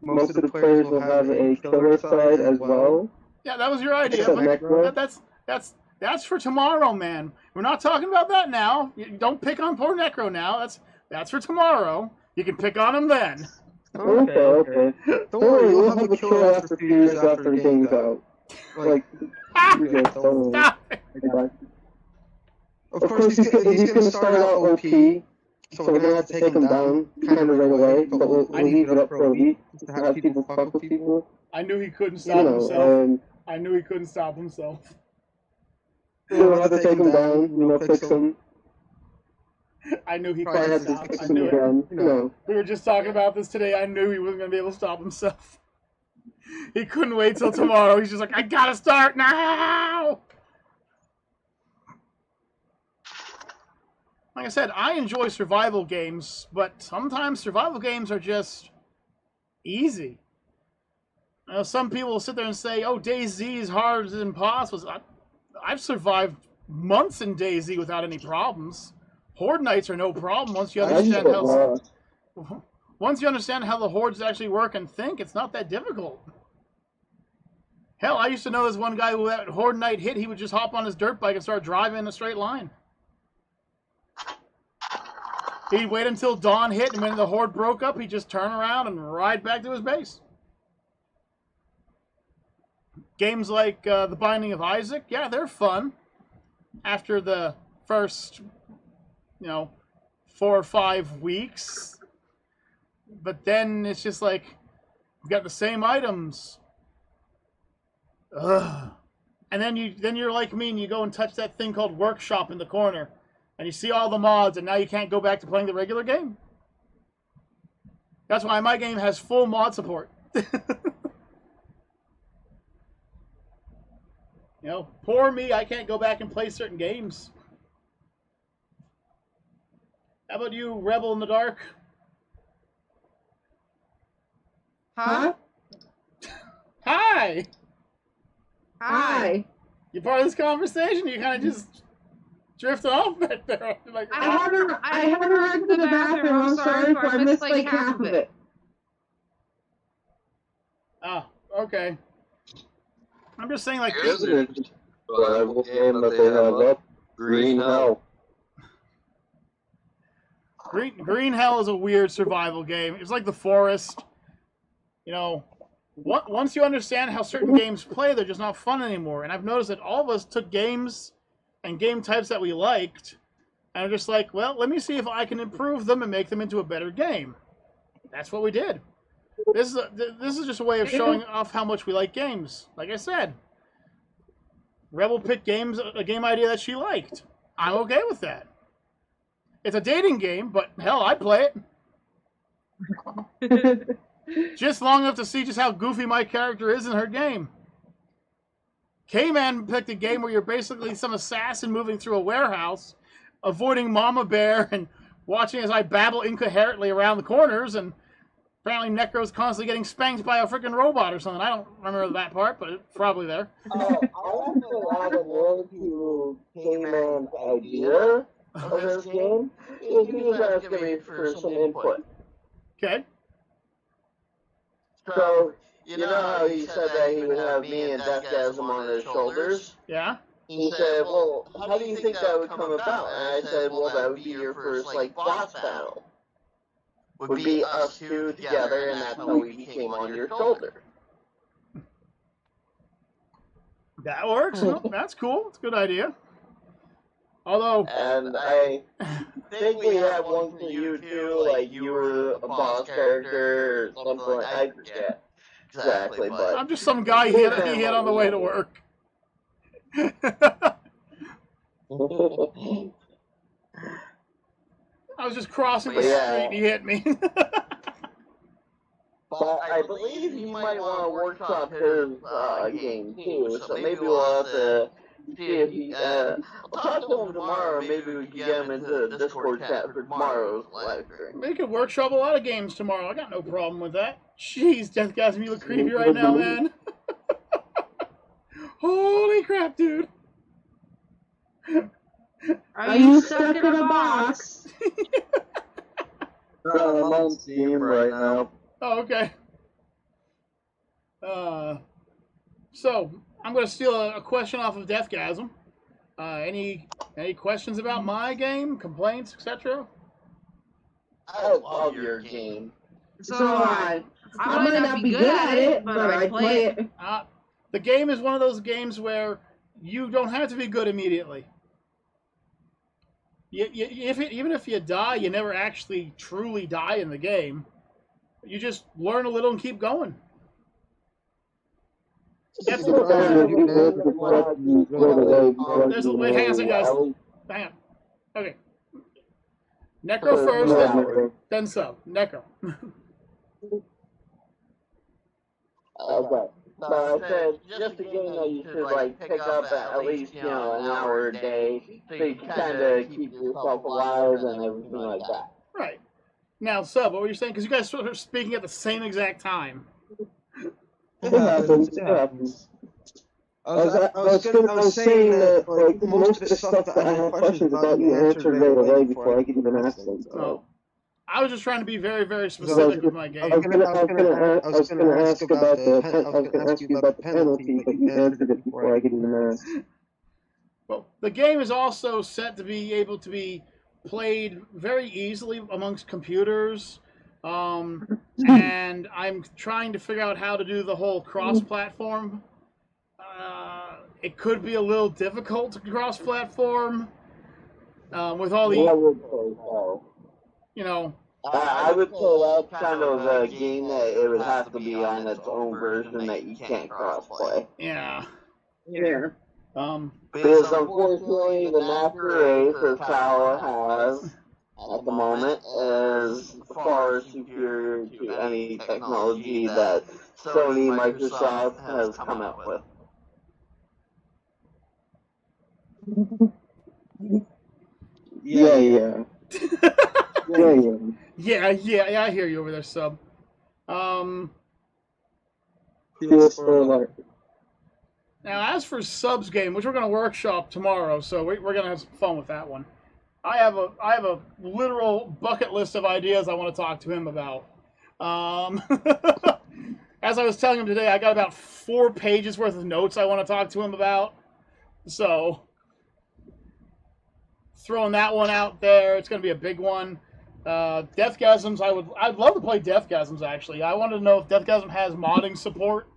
most of the players will have a killer side as well. Yeah, that was your idea. But that's for tomorrow, man. We're not talking about that now. You don't pick on poor Necro now. That's for tomorrow. You can pick on him then. Okay. Don't worry, we'll have a killer after a few years after the game's out. Like, you're good. Don't worry. Of course, he's going to start out OP, so we're going to have to take him down kind of right away, but we'll leave it up for a week to have people fuck with people. I knew he couldn't stop himself. I knew he couldn't stop himself. We'll have to take him down, fix him. I knew he couldn't stop. I knew it. We were just talking about this today. I knew he wasn't going to be able to stop himself. He couldn't wait till tomorrow. He's just like, I got to start now! Like I said, I enjoy survival games, but sometimes survival games are just easy. Some people will sit there and say, oh, DayZ is hard as impossible. I've survived months in DayZ without any problems. Horde Nights are no problem once you understand how the hordes actually work and think. It's not that difficult. Hell, I used to know this one guy who at Horde Night hit, he would just hop on his dirt bike and start driving in a straight line. He'd wait until dawn hit, and when the horde broke up, he'd just turn around and ride back to his base. Games like The Binding of Isaac, yeah, they're fun. After the first, 4 or 5 weeks. But then it's just like, you've got the same items. Ugh. And then you're like me, and you go and touch that thing called Workshop in the corner. And you see all the mods, and now you can't go back to playing the regular game. That's why my game has full mod support. Poor me, I can't go back and play certain games. How about you, Rebel in the Dark? Huh? Hi! Hi. You part of this conversation? You kind of just drift off back there. Like, I haven't run to the bathroom. I'm sorry if I missed like half of it. Ah, okay. I'm just saying, like, Here's an survival game that they have up. Green Hell. Green Hell is a weird survival game. It's like The Forest. Once you understand how certain games play, they're just not fun anymore. And I've noticed that all of us took games and game types that we liked, and I'm just like, well, let me see if I can improve them and make them into a better game. That's what we did. This is just a way of showing off how much we like games. Like I said, Rebel picked a game idea that she liked. I'm okay with that. It's a dating game, but hell, I'd play it. Just long enough to see just how goofy my character is in her game. K-Man picked a game where you're basically some assassin moving through a warehouse, avoiding Mama Bear and watching as I babble incoherently around the corners, and apparently Necro's constantly getting spanked by a freaking robot or something. I don't remember that part, but it's probably there. I actually added more to K-Man's idea of this game. He was asking me for some input. Okay. So, you know how he said that he would have me and Deathgasm on his shoulders? Yeah. He said, well, how do you think that would come about? And I said, well, that would be your first, boss battle. Would be us two together, and that's how we became on your shoulder. That works. No, that's cool. It's a good idea. Although... And I think we had one for you, too, like you were a boss character or something like that. I forget exactly, but... I'm just some guy he hit on the way to work. I was just crossing the street and he hit me. But I believe you might want to workshop his game too, so maybe we'll have to see if he, I'll talk to him tomorrow. Maybe we can get him into the Discord chat for tomorrow's live stream. We could workshop a lot of games tomorrow. I got no problem with that. Jeez, Deathgasm, you look creepy right now, man. Holy crap, dude. Are you stuck in a box? I'm on Steam right now. Oh, okay. So I'm going to steal a question off of Deathgasm. Any questions about my game, complaints, etc.? I love your game. So I might not be good at it, but I play it. The game is one of those games where you don't have to be good immediately. Even if you die, you never actually truly die in the game. You just learn a little and keep going. That's the wait, hang on a second, guys. Hang on. Okay. Necro first, then Sub. Necro. Okay. So I said, just a game that you should, like, pick up at least, an hour a day, so you can kind of keep yourself alive and everything like that. Right. Now, Sub, what were you saying? Because you guys were speaking at the same exact time. It happens. I was saying that, like, most of the stuff that I have questions about, you answered right away before I could even ask them. So. I was just trying to be very, very specific with my game. I was going to ask you about the penalty, but you answered it before I could even ask. Well, the game is also set to be able to be played very easily amongst computers, and I'm trying to figure out how to do the whole cross-platform. It could be a little difficult to cross-platform with all the, I would say that's kind of a game that it would have to be on its own version that you can't cross-play. Yeah. Because unfortunately, the Master Race, as Kala has at the moment, is far superior to any technology that Sony, Microsoft has come up with. Yeah. Yeah, I hear you over there, Sub. Now, as for Sub's game, which we're going to workshop tomorrow, so we're going to have some fun with that one. I have a literal bucket list of ideas I want to talk to him about. As I was telling him today, I got about 4 pages worth of notes I want to talk to him about. So, throwing that one out there, it's going to be a big one. Deathgasms, I'd love to play Deathgasms, actually. I wanted to know if Deathgasm has modding support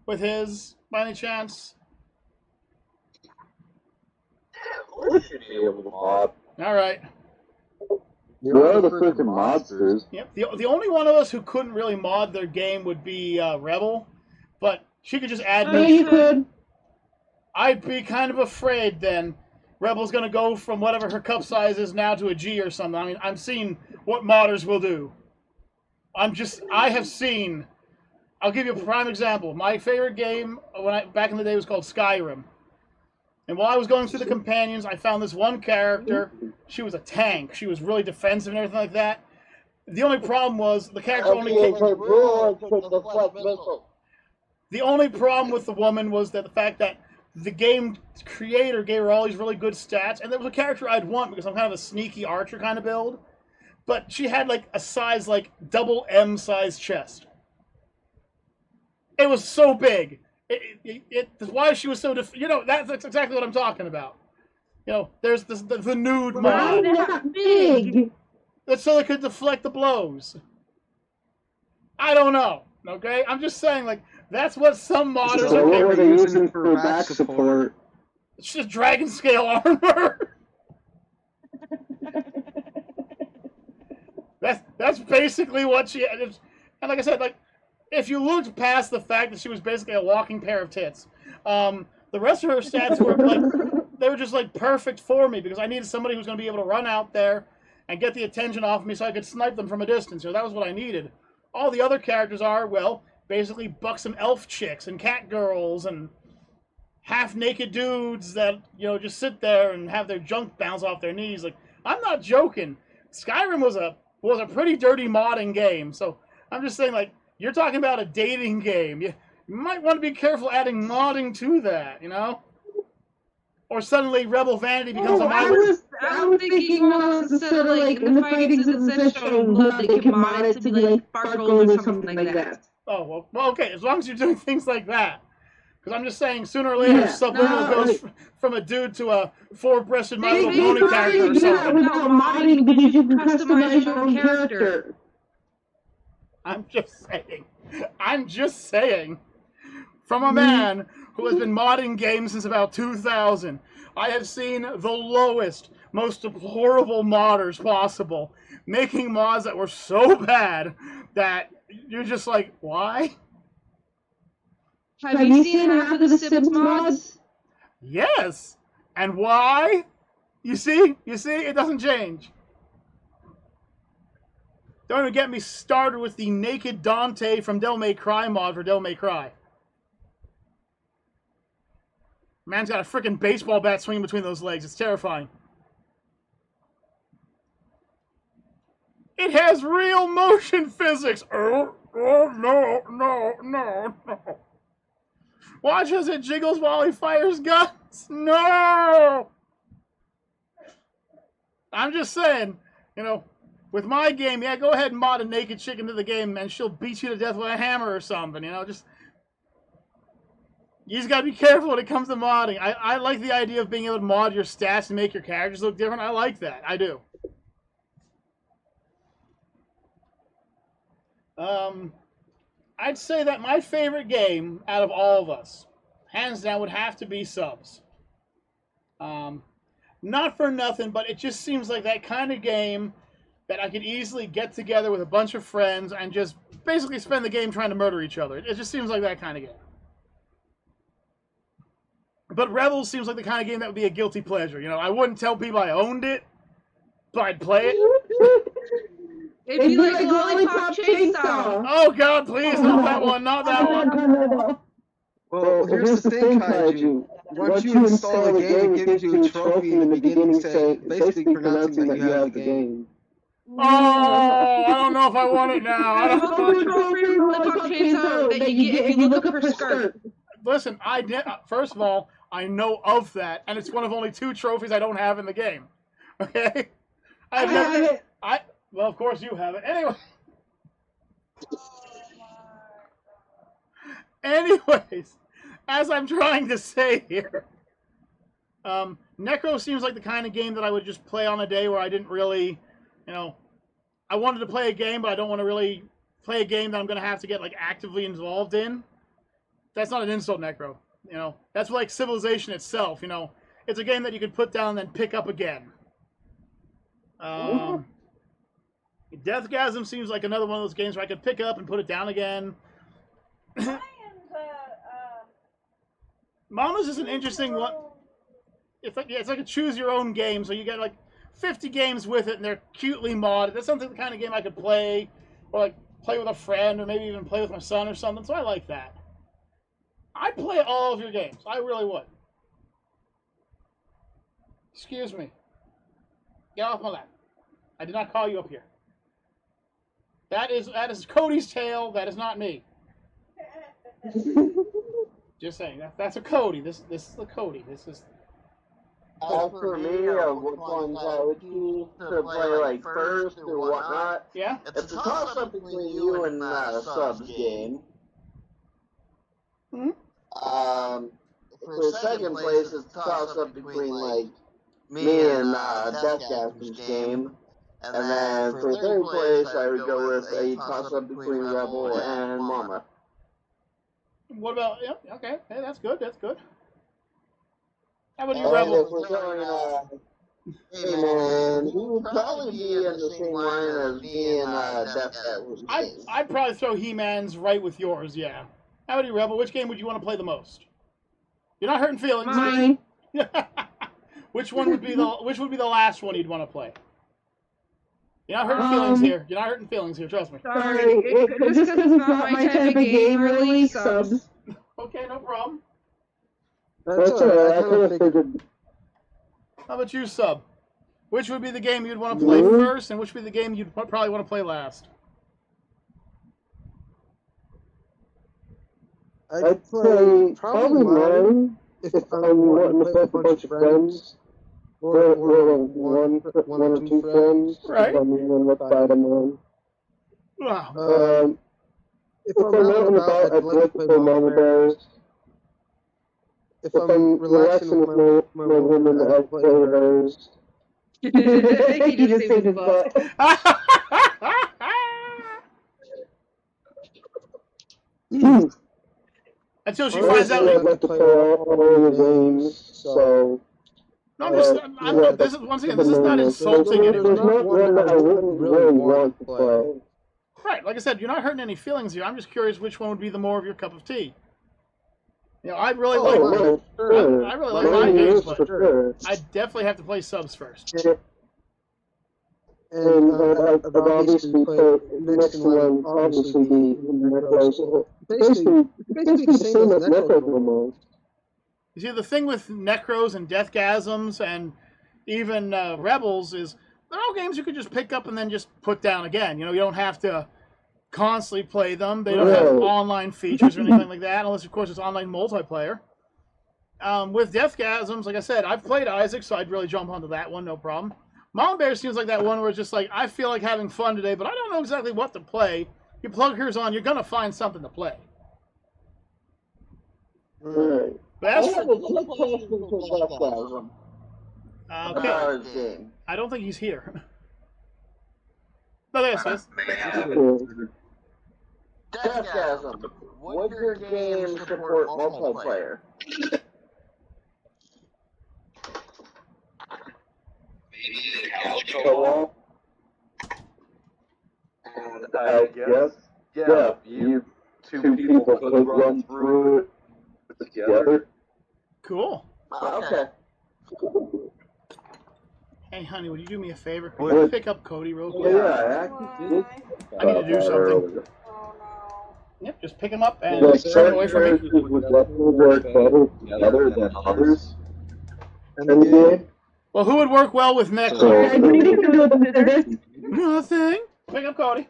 with his, by any chance. We should be able to mod. Alright. We're the freaking monsters. Yep. The only one of us who couldn't really mod their game would be Rebel, but she could just add new you could. I'd be kind of afraid then. Rebel's going to go from whatever her cup size is now to a G or something. I mean, I'm seeing what modders will do. I have seen, I'll give you a prime example. My favorite game back in the day was called Skyrim. And while I was going through the companions, I found this one character. She was a tank. She was really defensive and everything like that. The only problem was the character only The only problem with the woman was that the fact that the game creator gave her all these really good stats, and there was a character I'd want because I'm kind of a sneaky archer kind of build, but she had like a size like double M size chest. It was so big. Why she was so that's exactly what I'm talking about. There's the nude mod. Not big. That's so they could deflect the blows. I don't know. Okay, I'm just saying, like, that's what some modders are. What were they using for back support? It's just dragon scale armor. That's basically what she had. And like I said, like, if you looked past the fact that she was basically a walking pair of tits, the rest of her stats were like, they were just like perfect for me because I needed somebody who's going to be able to run out there and get the attention off me so I could snipe them from a distance. That was what I needed. All the other characters are, well, basically buxom elf chicks and cat girls and half-naked dudes that, just sit there and have their junk bounce off their knees. Like, I'm not joking. Skyrim was a pretty dirty modding game. So I'm just saying, like, you're talking about a dating game. You might want to be careful adding modding to that, Or suddenly Rebel Vanity becomes a I was thinking more instead of like in the fighting scenes instead of showing blood, they can mod it to be like sparkles or something like that. Oh, well, okay, as long as you're doing things like that. Because I'm just saying, sooner or later, Subliminal goes from a dude to a four-breasted My Little Pony character or something. Without modding, because you can customize your own character. I'm just saying. From a man who has been modding games since about 2000, I have seen the lowest, most deplorable modders possible, making mods that were so bad that you're just like, why? Have you seen half of the Sims mods? Yes. And why? You see? It doesn't change. Don't even get me started with the naked Dante from Devil May Cry mod for Devil May Cry. Man's got a freaking baseball bat swinging between those legs. It's terrifying. It has real motion physics. Oh, no. Watch as it jiggles while he fires guns. No! I'm just saying, with my game, go ahead and mod a naked chick into the game and she'll beat you to death with a hammer or something, just... You just gotta be careful when it comes to modding. I like the idea of being able to mod your stats and make your characters look different. I like that. I do. I'd say that my favorite game out of all of us, hands down, would have to be Subs. Not for nothing, but it just seems like that kind of game that I could easily get together with a bunch of friends and just basically spend the game trying to murder each other. It just seems like that kind of game. But Rebels seems like the kind of game that would be a guilty pleasure. I wouldn't tell people I owned it, but I'd play it. It'd be like Lollipop Chainsaw. Oh God, please, not that one, not that one. Well, here's the thing, Kaiju. Once you install the game, it gives you a trophy in the beginning saying, basically pronouncing that you have the game. Oh, I don't know if I want it now. I don't know. Trophy from Lollipop Chainsaw that you get if you look up her skirt. Listen, first of all, I know of that, and it's one of only 2 trophies I don't have in the game. Okay? I have it. Well, of course you have it. Anyways, as I'm trying to say here, Necro seems like the kind of game that I would just play on a day where I didn't really, I wanted to play a game, but I don't want to really play a game that I'm going to have to get, actively involved in. That's not an insult, Necro. That's like Civilization itself, It's a game that you could put down and then pick up again. Deathgasm seems like another one of those games where I could pick up and put it down again. Mama's is an interesting one. It's like a choose-your-own game, so you get 50 games with it, and they're cutely modded. That's something the kind of game I could play, or play with a friend, or maybe even play with my son or something. So I like that. I'd play all of your games. I really would. Excuse me. Get off my lap. I did not call you up here. That is Cody's tail. That is not me. Just saying. That's a Cody. This is a Cody. This is. As for me, which ones I would choose to play first or whatnot. Yeah. It's a toss-up between you and Sub's game. Hmm. For second place, it's a toss-up between me and Deathgasm's game. And then for third place, I would go with a toss-up between Rebel and Mama. What about, okay, hey, that's good, How about you, Rebel? If we're going, hey man, he would probably be in the same line as me and Deathgasm's game. I'd probably throw He-Man's right with yours, yeah. How about you, Rebel? Which game would you want to play the most? You're not hurting feelings. Mine. Which would be the last one you'd want to play? You're not hurting feelings here. You're not hurting feelings here. Trust me. Sorry, just because it's not my type of game, really. Subs. Okay, no problem. That's alright, I kind of figured. How about you, Sub? Which would be the game you'd want to play first, and which would be the game you'd probably want to play last? I'd play probably mine if I'm wanting to play with a bunch of friends. Or one or two friends. Right. If I'm on what side I'm on. Wow. If I'm out and about, I'd like to play Mama Bears. If I'm relaxing with my woman, I'd play Bears. I think you just saved his butt. Until she finds out. I'd like to play all the games, so... No, I'm just, this is, once again, this is not insulting anyone. There's not one that I wouldn't really want to play. Right, like I said, you're not hurting any feelings here. I'm just curious which one would be the more of your cup of tea. You know, I really like my games, but I definitely have to play subs first. And I'd obviously play next in line, obviously the Necros. Basically the same as Necro mode. You see, the thing with Necros and Deathgasms and even Rebels is they're all games you could just pick up and then just put down again. You know, you don't have to constantly play them. They don't have online features or anything like that, unless, of course, it's online multiplayer. With Deathgasms, like I said, I've played Isaac, so I'd really jump onto that one, no problem. Mama Bear seems like that one where it's just like, I feel like having fun today, but I don't know exactly what to play. You plug hers on, you're going to find something to play. Right. But as I have for... a quick question for Deathgasm. Okay. I don't think he's here. No, there it is. Deathgasm, would your game support multiplayer? Co-op? And I guess, yeah, you two people could run through it together. Cool. Okay. Hey, honey, would you do me a favor? What? Could you pick up Cody real quick? Yeah, I actually did. I need to do something. Oh no. Yep, just pick him up and Like turn away from me. would definitely work better together than others in the game. Well, who would work well with Nick? Nothing. Pick up Cody.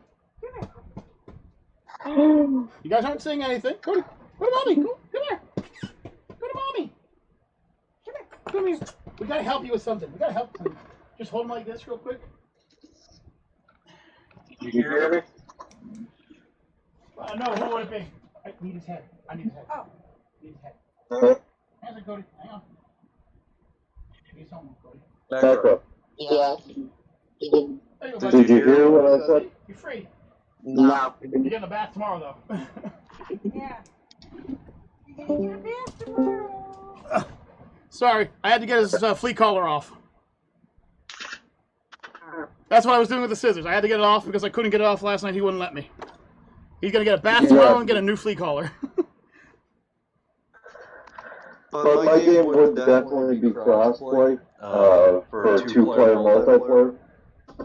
You guys aren't saying anything. Cody, go to mommy. Come here. Go to mommy. Come here. We gotta help you with something. We gotta help you. Just hold him like this real quick. You hear me? No, who would it be? I need his head. I need his head. Oh. I need his head. Huh? How's it, Cody? Hang on. Give me something, Cody. Back up. Yeah. There you go, buddy. Did you hear what I said? You're free. No. You get in the bath tomorrow, though. Yeah. You get your best tomorrow. Sorry, I had to get his flea collar off. That's what I was doing with the scissors. I had to get it off because I couldn't get it off last night. He wouldn't let me. He's going to get a bath tomorrow and get a new flea collar. But my game would definitely be crossplay for two-player multiplayer.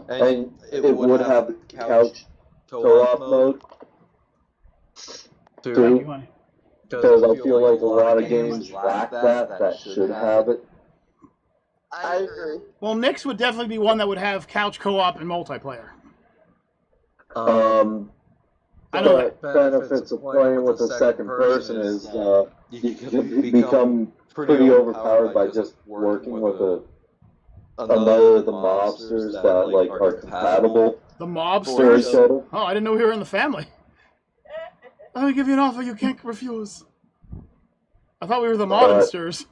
And it would have couch co-op mode too. Because I feel like a lot of games lack that should have it. I agree. Well, Nick's would definitely be one that would have couch co-op and multiplayer. I know the benefits of playing with a second person is you can become pretty overpowered by just working with another of the mobsters that like are compatible. The mobsters? Oh, I didn't know we were in the family. Let me give you an offer you can't refuse. I thought we were the monsters.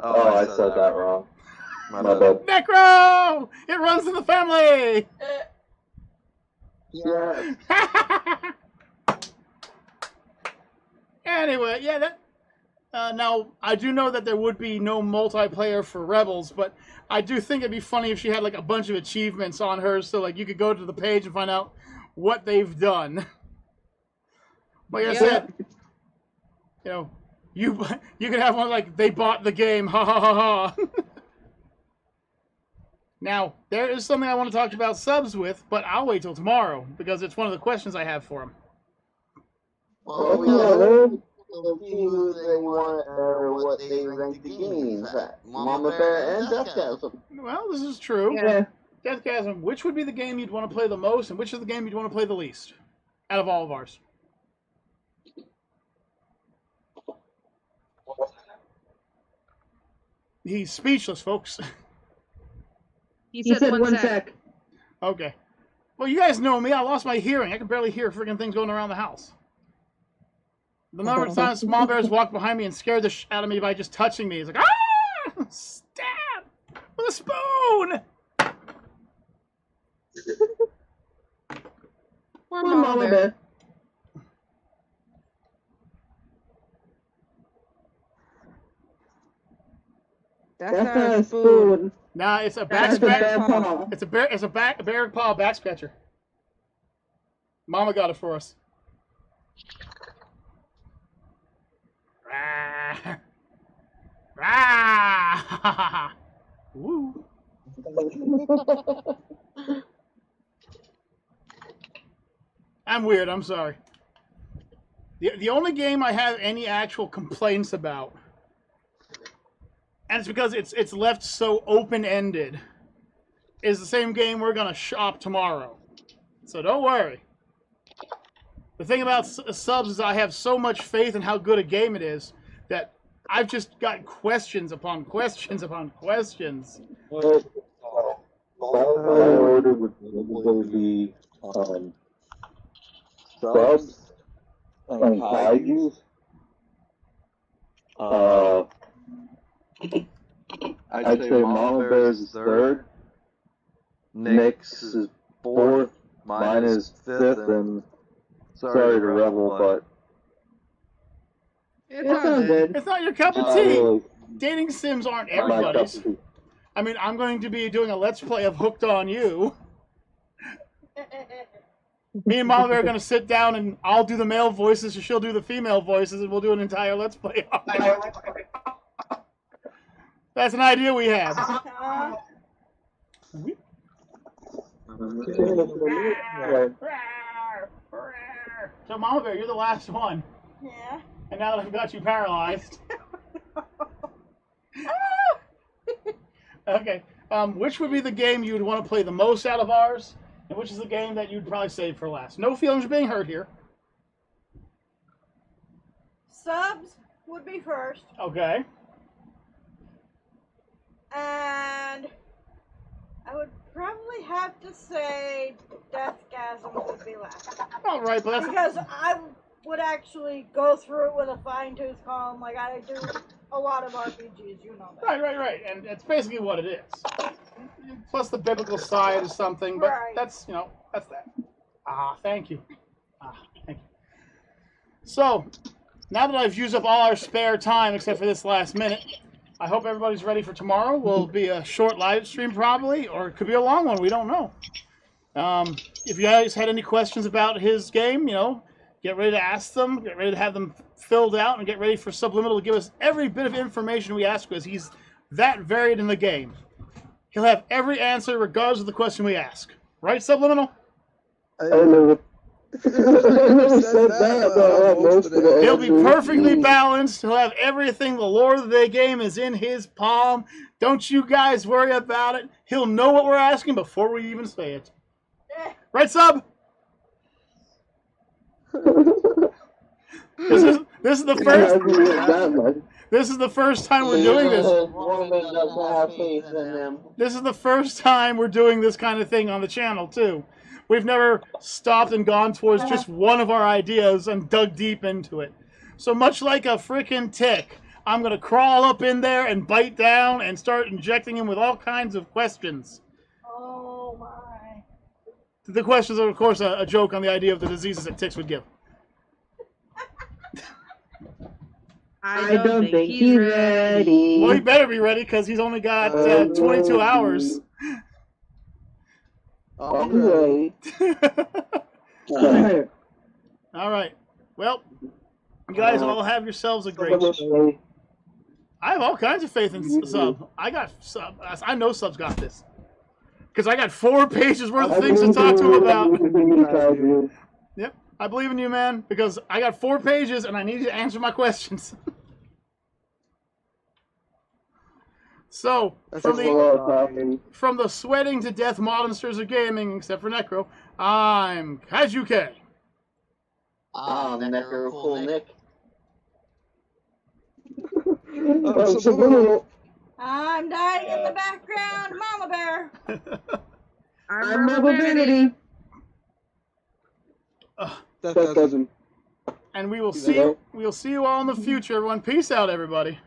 Oh, I said that wrong. My bad. Necro! It runs in the family! Yeah. Anyway, yeah, that. Now, I do know that there would be no multiplayer for Rebels, but I do think it'd be funny if she had like a bunch of achievements on hers, so like you could go to the page and find out what they've done. Like I said, you know, you could have one like they bought the game, ha ha ha ha. Now, there is something I want to talk about subs with, but I'll wait till tomorrow because it's one of the questions I have for him. Well, see who they want or what they rank the games at. Mama Bear and Deathgasm. Well, this is true. Yeah. Deathgasm, which would be the game you'd want to play the most, and which is the game you'd want to play the least out of all of ours? He's speechless, folks. He said one sec. Okay. Well, you guys know me. I lost my hearing. I can barely hear freaking things going around the house. The number of times small bears walked behind me and scared the shit out of me by just touching me. It's like, ah! Stab! With a spoon! Poor Mama Bear. That's not a spoon. Nah, it's a back scratcher. It's a bear paw back scratcher. Mama got it for us. Rah. Rah. Woo. I'm weird, I'm sorry. The only game I have any actual complaints about, and it's because it's left so open-ended, is the same game we're going to shop tomorrow. So don't worry. The thing about subs is I have so much faith in how good a game it is that I've just got questions upon questions upon questions. Well, my order would be subs and kaijus. I'd say Mama Bear's is third. Nick's is fourth. Mine is fifth, and sorry to Rebel, but It's all good. It's not your cup of tea. Dating sims aren't everybody's. I mean, I'm going to be doing a Let's Play of Hooked on You. Me and Mama Bear are going to sit down and I'll do the male voices and she'll do the female voices and we'll do an entire Let's Play on it. That's an idea we have. So, Mama Bear, you're the last one. Yeah. And now that I've got you paralyzed. Okay. Which would be the game you would want to play the most out of ours? And which is the game that you'd probably save for last? No feelings are being hurt here. Subs would be first. Okay. And I would probably have to say Deathgasm would be last. All right, but that's... Because I would actually go through it with a fine-tooth comb like I do a lot of RPGs, you know that. Right. And it's basically what it is. Plus the biblical side is something, but that's, you know, that's that. Thank you. Thank you. So, now that I've used up all our spare time except for this last minute, I hope everybody's ready for tomorrow. Will be a short live stream probably, or it could be a long one. We don't know. If you guys had any questions about his game, you know, get ready to ask them. Get ready to have them filled out, and get ready for Subliminal to give us every bit of information we ask, because he's that varied in the game. He'll have every answer regardless of the question we ask. Right, Subliminal? He'll be perfectly balanced. He'll have everything. The lore of the game is in his palm. Don't you guys worry about it. He'll know what we're asking before we even say it. Right, Sub? This is the first. This is the first time we're doing this. This is the first time we're doing this kind of thing on the channel too. We've never stopped and gone towards just one of our ideas and dug deep into it. So much like a freaking tick, I'm going to crawl up in there and bite down and start injecting him with all kinds of questions. Oh my. The questions are, of course, a joke on the idea of the diseases that ticks would give. I don't think he's ready. Well, he better be ready because he's only got 22 hours. Okay. All right. Well, you guys all have yourselves a great show. I have all kinds of faith in Sub. I know Sub's got this. Because I got 4 pages worth of things to talk to him about. Yep. I believe in you, man, because I got 4 pages and I need you to answer my questions. So, from the sweating to death monsters of gaming, except for Necro, I'm Kajuke. Necro, cool Nick. I'm dying in the background, Mama Bear. I'm Mobility. That doesn't. And we will see you all in the future. Everyone, peace out, everybody.